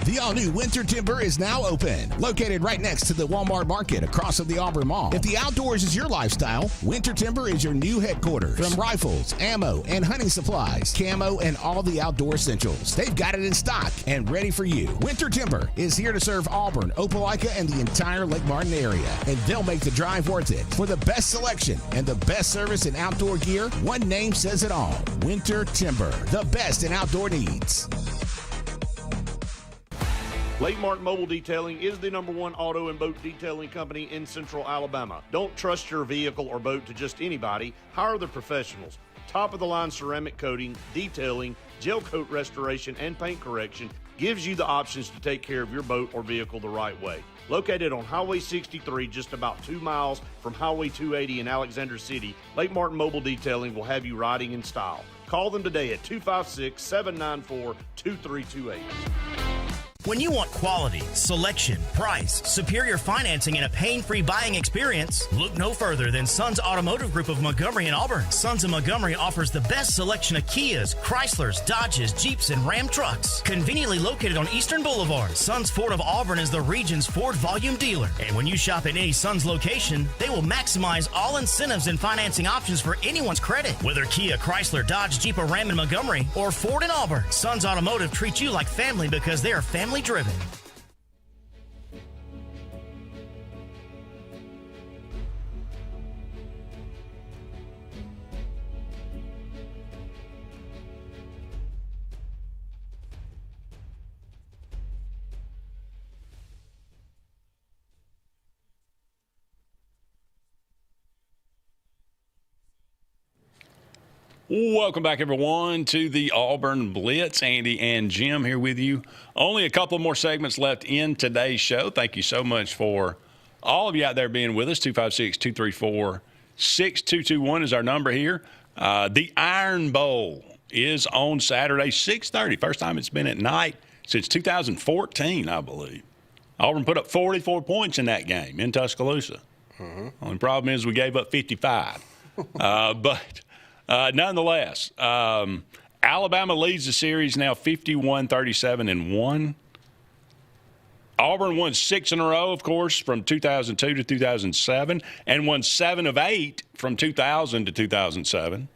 S1: The all-new Winter Timber is now open, located right next to the Walmart Market across from the Auburn Mall. If the outdoors is your lifestyle, Winter Timber is your new headquarters. From rifles, ammo, and hunting supplies, camo, and all the outdoor essentials, they've got it in stock and ready for you. Winter Timber is here to serve Auburn, Opelika, and the entire Lake Martin area, and they'll make the drive worth it. For the best selection and the best service in outdoor gear, one name says it all: Winter Timber, the best in outdoor needs.
S10: Lake Martin Mobile Detailing is the #1 auto and boat detailing company in Central Alabama. Don't trust your vehicle or boat to just anybody. Hire the professionals. Top-of-the-line ceramic coating, detailing, gel coat restoration, and paint correction gives you the options to take care of your boat or vehicle the right way. Located on Highway 63, just about 2 miles from Highway 280 in Alexander City, Lake Martin Mobile Detailing will have you riding in style. Call them today at 256-794-2328.
S22: When you want quality, selection, price, superior financing, and a pain-free buying experience, look no further than Sons Automotive Group of Montgomery and Auburn. Sons of Montgomery offers the best selection of Kias, Chryslers, Dodges, Jeeps, and Ram trucks. Conveniently located on Eastern Boulevard, Sons Ford of Auburn is the region's Ford volume dealer. And when you shop at any Sons location, they will maximize all incentives and financing options for anyone's credit. Whether Kia, Chrysler, Dodge, Jeep, or Ram in Montgomery, or Ford in Auburn, Sons Automotive treats you like family because they are family driven.
S2: Welcome back, everyone, to the Auburn Blitz. Andy and Jim here with you. Only a couple more segments left in today's show. Thank you so much for all of you out there being with us. 256-234-6221 is our number here. The Iron Bowl is on Saturday, 6:30. First time it's been at night since 2014, I believe. Auburn put up 44 points in that game in Tuscaloosa. Only problem is we gave up 55. Nonetheless, Alabama leads the series now 51-37-1. Auburn won 6 in a row, of course, from 2002 to 2007, and won 7 of 8 from 2000 to 2007.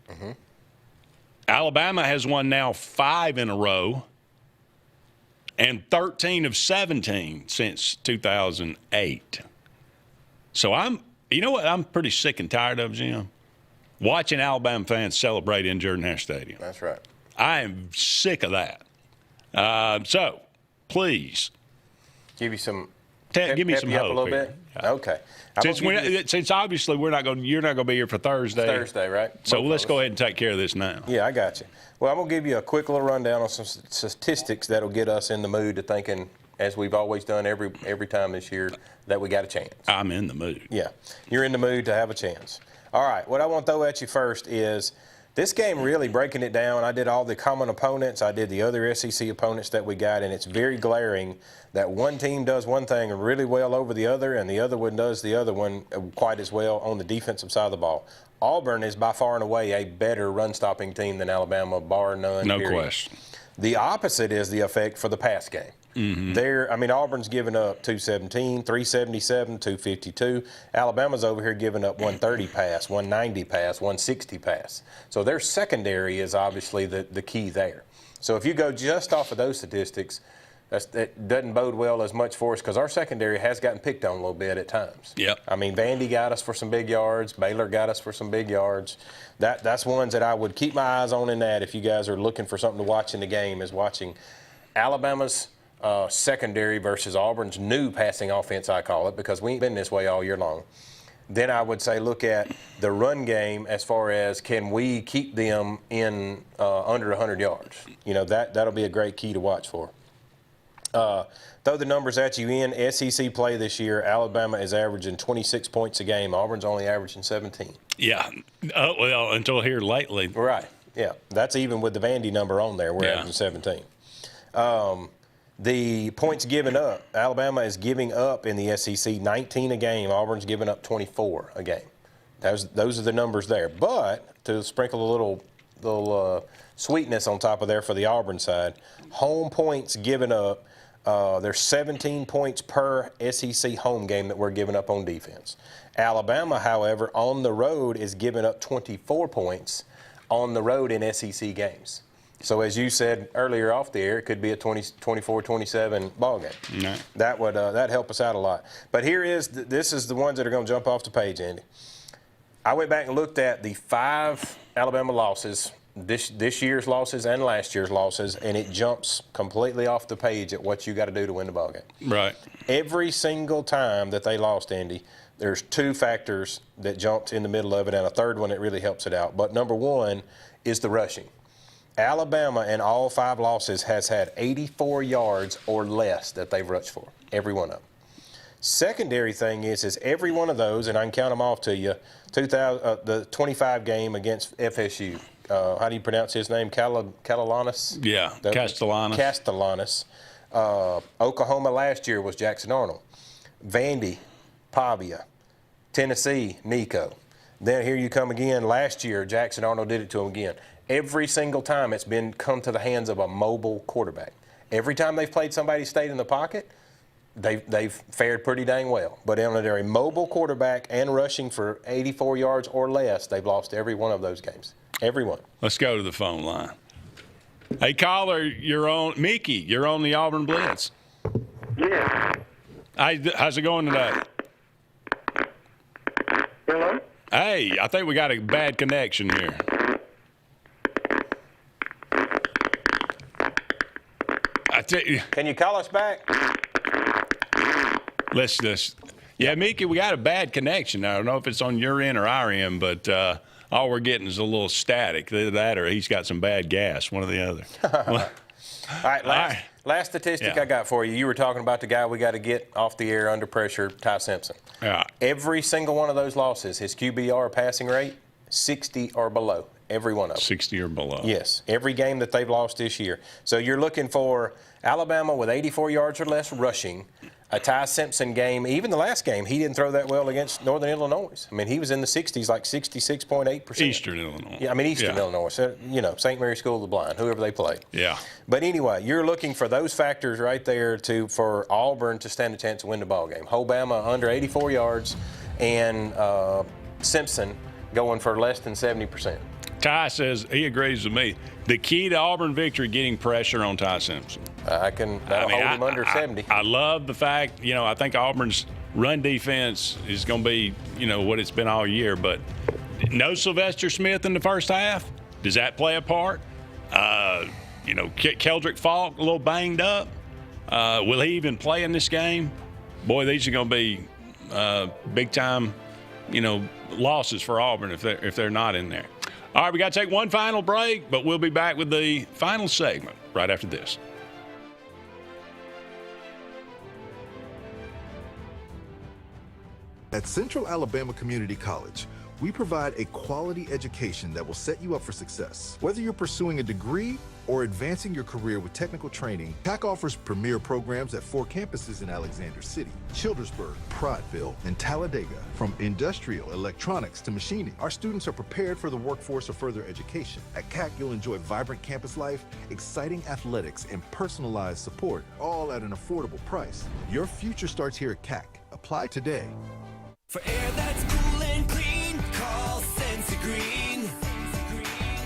S2: Alabama has won now 5 in a row and 13 of 17 since 2008. So you know what I'm pretty sick and tired of, Jim? Watching Alabama fans celebrate in Jordan Hare Stadium.
S3: That's right.
S2: I am sick of that. So, please.
S3: Give you some
S2: give me some hope
S3: up a little
S2: here.
S3: bit? Okay.
S2: Since obviously you're not going to be here for Thursday.
S3: Thursday, right?
S2: So let's go ahead and take care of this now.
S3: Yeah, I got you. Well, I'm going to give you a quick little rundown on some statistics that'll get us in the mood to thinking, as we've always done every time this year, that we got a chance.
S2: I'm in the mood.
S3: Yeah, you're in the mood to have a chance. All right, what I want to throw at you first is this game, really breaking it down. I did all the common opponents. I did the other SEC opponents that we got, and it's very glaring that one team does one thing really well over the other, and the other one does the other one quite as well on the defensive side of the ball. Auburn is by far and away a better run-stopping team than Alabama, bar none.
S2: No
S3: period.
S2: question.
S3: The opposite is the effect for the pass game. Auburn's given up 217, 377, 252. Alabama's over here giving up 130 pass, 190 pass, 160 pass. So their secondary is obviously the key there. So if you go just off of those statistics, that doesn't bode well as much for us because our secondary has gotten picked on a little bit at times.
S2: Yep.
S3: I mean, Vandy got us for some big yards. Baylor got us for some big yards. That's ones that I would keep my eyes on in that if you guys are looking for something to watch in the game, is watching Alabama's secondary versus Auburn's new passing offense, I call it, because we ain't been this way all year long. Then I would say look at the run game as far as can we keep them in under 100 yards. You know, that'll be a great key to watch for. Throw the numbers at you in SEC play this year. Alabama is averaging 26 points a game. Auburn's only averaging 17.
S2: Yeah. Well, until here lately.
S3: Right. Yeah. That's even with the Vandy number on there. We're averaging 17. The points given up, Alabama is giving up in the SEC 19 a game. Auburn's giving up 24 a game. Those are the numbers there. But to sprinkle a little sweetness on top of there for the Auburn side, home points given up, there's 17 points per SEC home game that we're giving up on defense. Alabama, however, on the road is giving up 24 points on the road in SEC games. So as you said earlier off the air, it could be a 24-27 ball game.
S2: No.
S3: That would help us out a lot. But this is the ones that are going to jump off the page, Andy. I went back and looked at the 5 Alabama losses, this year's losses and last year's losses, and it jumps completely off the page at what you got to do to win the ball game.
S2: Right.
S3: Every single time that they lost, Andy, there's 2 factors that jumped in the middle of it and a third one that really helps it out. But number one is the rushing. Alabama in all 5 losses has had 84 yards or less that they've rushed for, every one of them. Secondary thing is every one of those, and I can count them off to you, the 25 game against FSU. How do you pronounce his name? Castellanos?
S2: Yeah, Castellanos.
S3: Castellanos. Oklahoma last year was Jackson Arnold. Vandy, Pavia. Tennessee, Nico. Then here you come again. Last year, Jackson Arnold did it to him again. Every single time it's come to the hands of a mobile quarterback. Every time they've played somebody who stayed in the pocket, they've fared pretty dang well. But when they're a mobile quarterback and rushing for 84 yards or less, they've lost every one of those games. Every one.
S2: Let's go to the phone line. Hey, caller, Mickey, you're on the Auburn Blitz.
S4: Yeah.
S2: How's it going today?
S4: Hello?
S2: Hey, I think we got a bad connection here.
S3: Can you call us back?
S2: Yeah, Mickey, we got a bad connection. I don't know if it's on your end or our end, but all we're getting is a little static. Either that or he's got some bad gas, one or the other.
S3: All right, last statistic I got for you. You were talking about the guy we got to get off the air under pressure, Ty Simpson.
S2: Yeah.
S3: Every single one of those losses, his QBR passing rate, 60 or below. Every one of them.
S2: 60 or below.
S3: Yes, every game that they've lost this year. So you're looking for Alabama with 84 yards or less rushing, a Ty Simpson game. Even the last game, he didn't throw that well against Northern Illinois. I mean, he was in the 60s, like 66.8%.
S2: Eastern Illinois.
S3: Yeah, I mean, Eastern Illinois. So, St. Mary's School of the Blind, whoever they play.
S2: Yeah.
S3: But anyway, you're looking for those factors right there for Auburn to stand a chance to win the ball game. Obama under 84 yards and Simpson going for less than 70%.
S2: Ty says he agrees with me. The key to Auburn victory, getting pressure on Ty Simpson.
S3: That'll hold him under 70.
S2: I love the fact, I think Auburn's run defense is going to be, what it's been all year. But no Sylvester Smith in the first half. Does that play a part? Keldrick Falk a little banged up. Will he even play in this game? Boy, these are going to be big time, losses for Auburn if they're not in there. All right, we got to take one final break, but we'll be back with the final segment right after this.
S16: At Central Alabama Community College, we provide a quality education that will set you up for success. Whether you're pursuing a degree or advancing your career with technical training, TAC offers premier programs at 4 campuses in Alexander City, Childersburg, Prattville, and Talladega. From industrial, electronics to machining, our students are prepared for the workforce or further education. At CAC, you'll enjoy vibrant campus life, exciting athletics, and personalized support, all at an affordable price. Your future starts here at CAC. Apply today.
S6: For air that's cool and clean, call Sensi Green.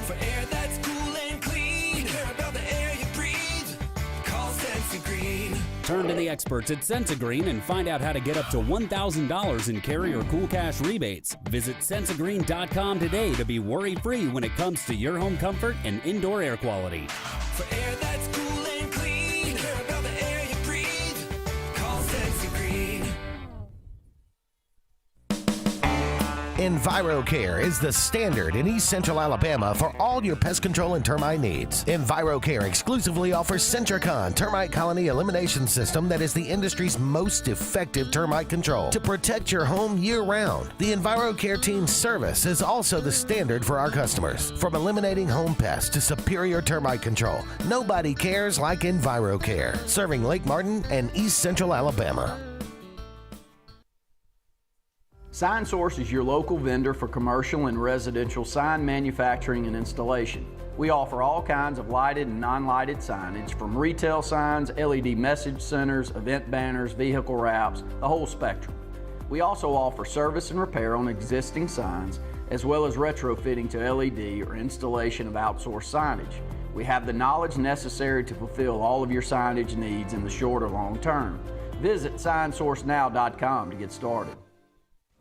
S6: For air that's cool and clean, care about the air you breathe, call Sensi Green.
S15: Turn to the experts at Sensigreen and find out how to get up to $1,000 in carrier cool cash rebates. Visit Sensigreen.com today to be worry-free when it comes to your home comfort and indoor air quality.
S6: For air that's cool and clean, care about the air you breathe, call Sensi Green.
S8: EnviroCare is the standard in East Central Alabama for all your pest control and termite needs. EnviroCare exclusively offers Centricon termite colony elimination system that is the industry's most effective termite control to protect your home year-round. The EnviroCare team's service is also the standard for our customers. From eliminating home pests to superior termite control, nobody cares like EnviroCare. Serving Lake Martin and East Central Alabama.
S5: Sign Source is your local vendor for commercial and residential sign manufacturing and installation. We offer all kinds of lighted and non-lighted signage, from retail signs, LED message centers, event banners, vehicle wraps, the whole spectrum. We also offer service and repair on existing signs, as well as retrofitting to LED or installation of outsourced signage. We have the knowledge necessary to fulfill all of your signage needs in the short or long term. Visit signsourcenow.com to get started.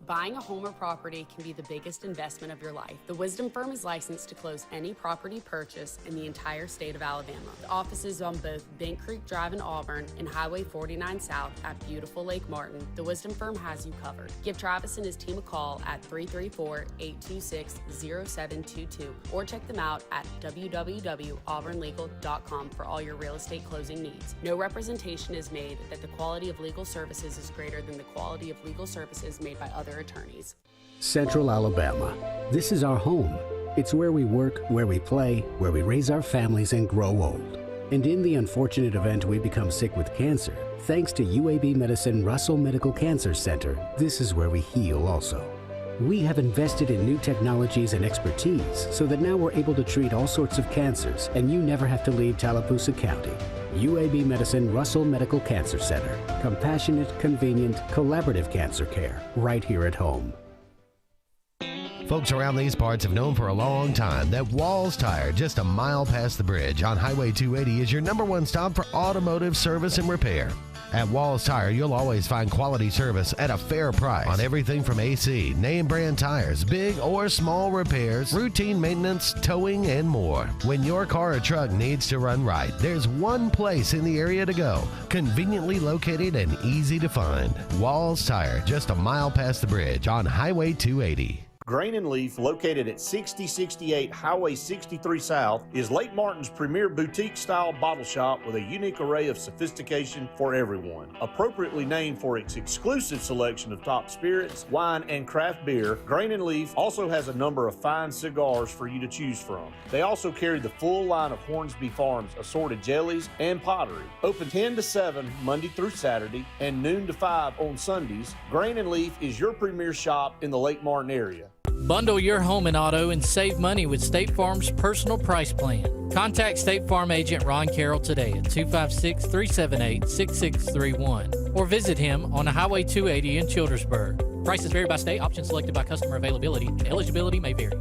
S12: Buying a home or property can be the biggest investment of your life. The Wisdom Firm is licensed to close any property purchase in the entire state of Alabama. The offices on both Bent Creek Drive in Auburn and Highway 49 South at beautiful Lake Martin. The Wisdom Firm has you covered. Give Travis and his team a call at 334-826-0722 or check them out at www.auburnlegal.com for all your real estate closing needs. No representation is made that the quality of legal services is greater than the quality of legal services made by other attorneys.
S13: Central Alabama. This is our home. It's where we work, where we play, where we raise our families and grow old. And in the unfortunate event we become sick with cancer, thanks to UAB Medicine Russell Medical Cancer Center, this is where we heal also. We have invested in new technologies and expertise so that now we're able to treat all sorts of cancers, and you never have to leave Tallapoosa County. UAB Medicine Russell Medical Cancer Center. Compassionate, convenient, collaborative cancer care right here at home.
S8: Folks around these parts have known for a long time that Walls Tire, just a mile past the bridge on Highway 280, is your #1 stop for automotive service and repair. At Walls Tire, you'll always find quality service at a fair price on everything from AC, name brand tires, big or small repairs, routine maintenance, towing, and more. When your car or truck needs to run right, there's one place in the area to go, conveniently located and easy to find. Walls Tire, just a mile past the bridge on Highway 280.
S10: Grain and Leaf, located at 6068 Highway 63 South, is Lake Martin's premier boutique-style bottle shop with a unique array of sophistication for everyone. Appropriately named for its exclusive selection of top spirits, wine, and craft beer, Grain and Leaf also has a number of fine cigars for you to choose from. They also carry the full line of Hornsby Farms assorted jellies and pottery. Open 10 to 7 Monday through Saturday and noon to 5 on Sundays, Grain and Leaf is your premier shop in the Lake Martin area.
S7: Bundle your home and auto and save money with State Farm's personal price plan. Contact State Farm agent Ron Carroll today at 256-378-6631 or visit him on Highway 280 in Childersburg. Prices vary by state. Options selected by customer availability. Eligibility may vary.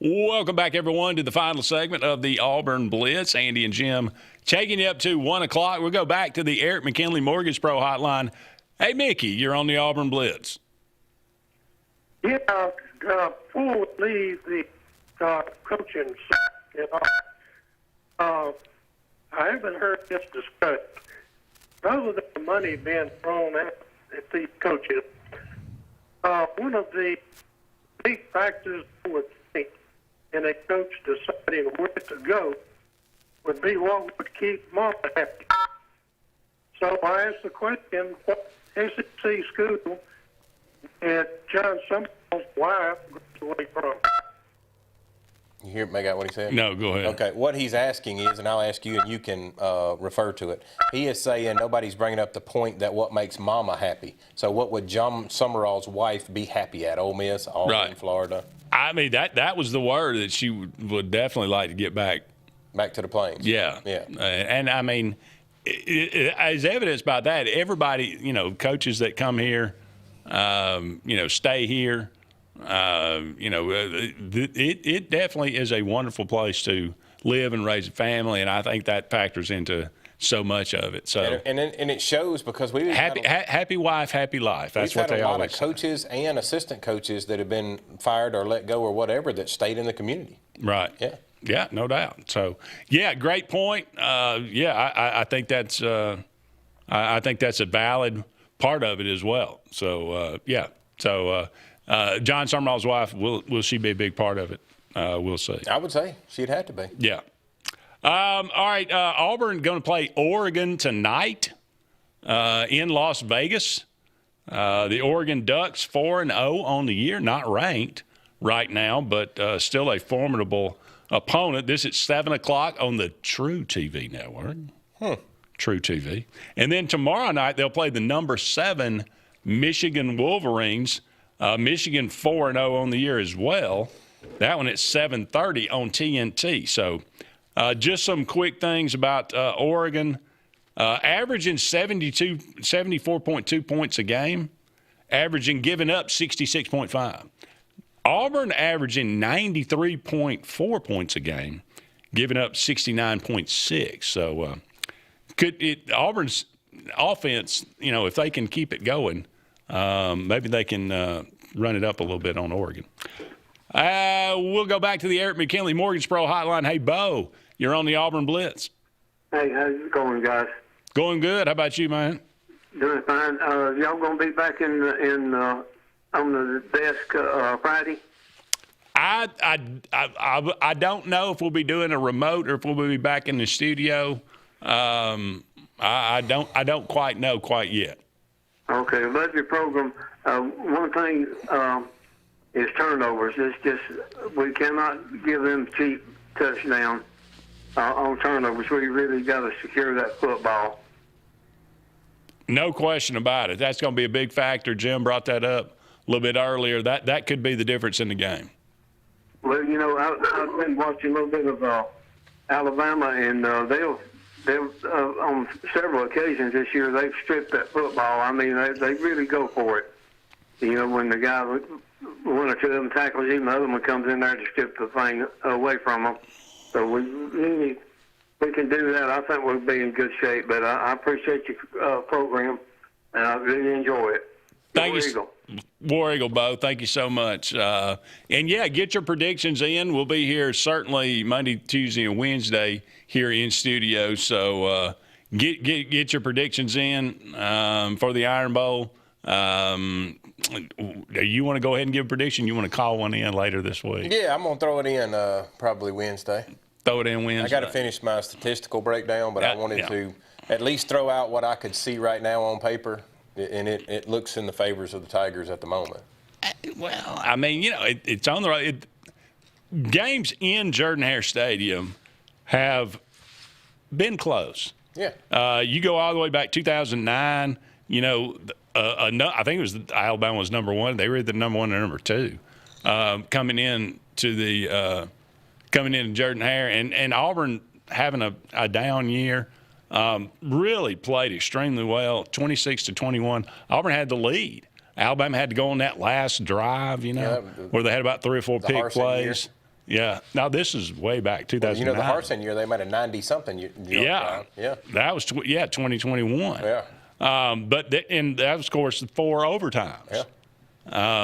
S2: Welcome back, everyone, to the final segment of the Auburn Blitz. Andy and Jim taking you up to 1 o'clock. We'll go back to the Eric McKinley Mortgage Pro hotline. Hey, Mickey, you're on the Auburn Blitz.
S4: Yeah, before we leave the coaching, I haven't heard this discussed. Other than the money being thrown at these coaches, one of the big factors would think in a coach deciding where to go would be what would keep Mama happy. So I asked the question, what SEC school and John Summerall's wife graduated from?
S3: You hear me out what he said?
S2: No, go ahead.
S3: Okay, what he's asking is, and I'll ask you and you can refer to it, he is saying nobody's bringing up the point that what makes Mama happy. So what would John Summerall's wife be happy at? Ole Miss, Auburn, Florida?
S2: I mean, that was the word that she would definitely like to get back.
S3: Back to the Plains.
S2: Yeah.
S3: Yeah.
S2: And I mean, as evidenced by that, everybody, coaches that come here, stay here. It definitely is a wonderful place to live and raise a family, and I think that factors into so much of it. So
S3: and it shows because we've
S2: happy wife, happy life. That's what they always say.
S3: We've had a lot of coaches and assistant coaches that have been fired or let go or whatever that stayed in the community.
S2: Right.
S3: Yeah.
S2: Yeah, no doubt. So, yeah, great point. I think that's I think that's a valid part of it as well. So, So, John Summerall's wife, will she be a big part of it? We'll see.
S3: I would say she'd have to be.
S2: Yeah. All right, Auburn going to play Oregon tonight in Las Vegas. The Oregon Ducks 4-0 on the year, not ranked right now, but still a formidable opponent. This at 7 o'clock on the True TV network. True TV. And then tomorrow night they'll play the number 7 Michigan Wolverines. Michigan 4-0 on the year as well. That one at 7:30 on TNT. So just some quick things about Oregon. Averaging 74.2 points a game, averaging giving up 66.5. Auburn averaging 93.4 points a game, giving up 69.6. So Auburn's offense, if they can keep it going, maybe they can run it up a little bit on Oregon. We'll go back to the Eric McKinley Mortgage Pro hotline. Hey, Bo, you're on the Auburn Blitz.
S4: Hey, how's it going, guys?
S2: Going good. How about you, man?
S4: Doing fine. Y'all gonna be back on the desk Friday?
S2: I don't know if we'll be doing a remote or if we'll be back in the studio. I don't quite know quite yet.
S4: Okay, love your program. One thing is turnovers. It's just we cannot give them cheap touchdowns on turnovers. We really got to secure that football.
S2: No question about it. That's going to be a big factor. Jim brought that up a little bit earlier. That could be the difference in the game.
S4: Well, I've been watching a little bit of Alabama, and they've on several occasions this year they've stripped that football. I mean, they really go for it. When the guy, one or two of them tackles, even the other one comes in there to strip the thing away from them. So we can do that. I think we'll be in good shape. But I appreciate your program, and I really enjoy it.
S2: Thank you, War Eagle Bo. Thank you so much. And get your predictions in. We'll be here certainly Monday, Tuesday, and Wednesday here in studio. So get your predictions in for the Iron Bowl. You want to go ahead and give a prediction? You want to call one in later this week?
S3: Yeah, I'm going to throw it in probably Wednesday.
S2: Throw it in Wednesday.
S3: I got to finish my statistical breakdown, but I wanted to at least throw out what I could see right now on paper, and it looks in the favors of the Tigers at the moment.
S2: Well, I mean, it's on the road. Games in Jordan-Hare Stadium have been close.
S3: Yeah.
S2: You go all the way back 2009. I think it was Alabama was number one. They were the number one and number two coming in to Jordan-Hare, and Auburn having a down year. Really played extremely well, 26-21. Auburn had the lead. Alabama had to go on that last drive, where they had about 3 or 4 pick plays. Yeah. Now, this is way back, 2009.
S3: Well, the Harsin year, they made a 90-something year.
S2: Yeah. That was, 2021.
S3: Yeah.
S2: But that was, of course, 4 overtimes.
S3: Yeah.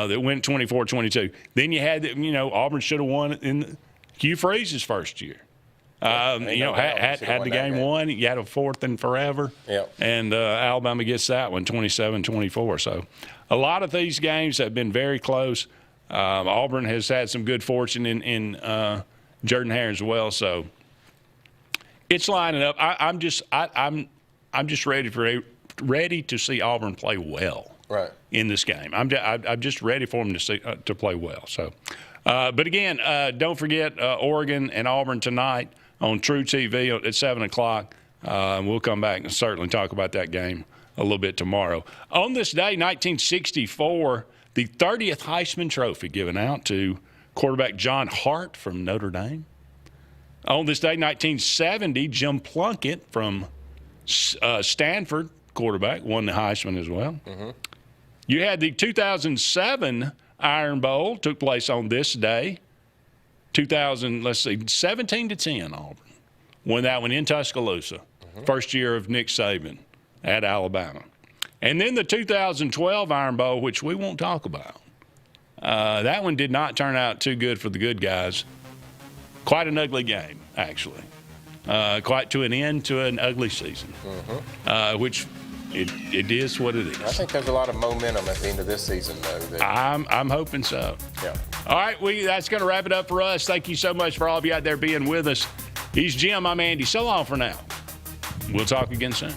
S2: That went 24-22. Then you had, Auburn should have won in Hugh Freeze's first year. Had the game won. You had a 4th and forever.
S3: Yeah.
S2: And Alabama gets that one, 27-24. So a lot of these games have been very close. Auburn has had some good fortune in Jordan-Hare as well. So it's lining up. I'm just ready to see Auburn play well.
S3: Right.
S2: In this game. I'm just ready for them to play well. So, but again, don't forget Oregon and Auburn tonight on True TV at 7 o'clock. We'll come back and certainly talk about that game a little bit tomorrow. On this day, 1964, the 30th Heisman Trophy given out to quarterback John Hart from Notre Dame. On this day, 1970, Jim Plunkett from Stanford, quarterback, won the Heisman as well.
S3: Mm-hmm.
S2: You had the 2007 Iron Bowl, took place on this day. 17-10 Auburn won that one in Tuscaloosa. First year of Nick Saban at Alabama. And then the 2012 Iron Bowl, which we won't talk about. That one did not turn out too good for the good guys. Quite an ugly game, actually. Quite to an end to an ugly season, which it is what it is.
S3: I think there's a lot of momentum at the end of this season, though.
S2: I'm hoping so.
S3: Yeah.
S2: All right, that's going to wrap it up for us. Thank you so much for all of you out there being with us. He's Jim. I'm Andy. So long for now. We'll talk again soon.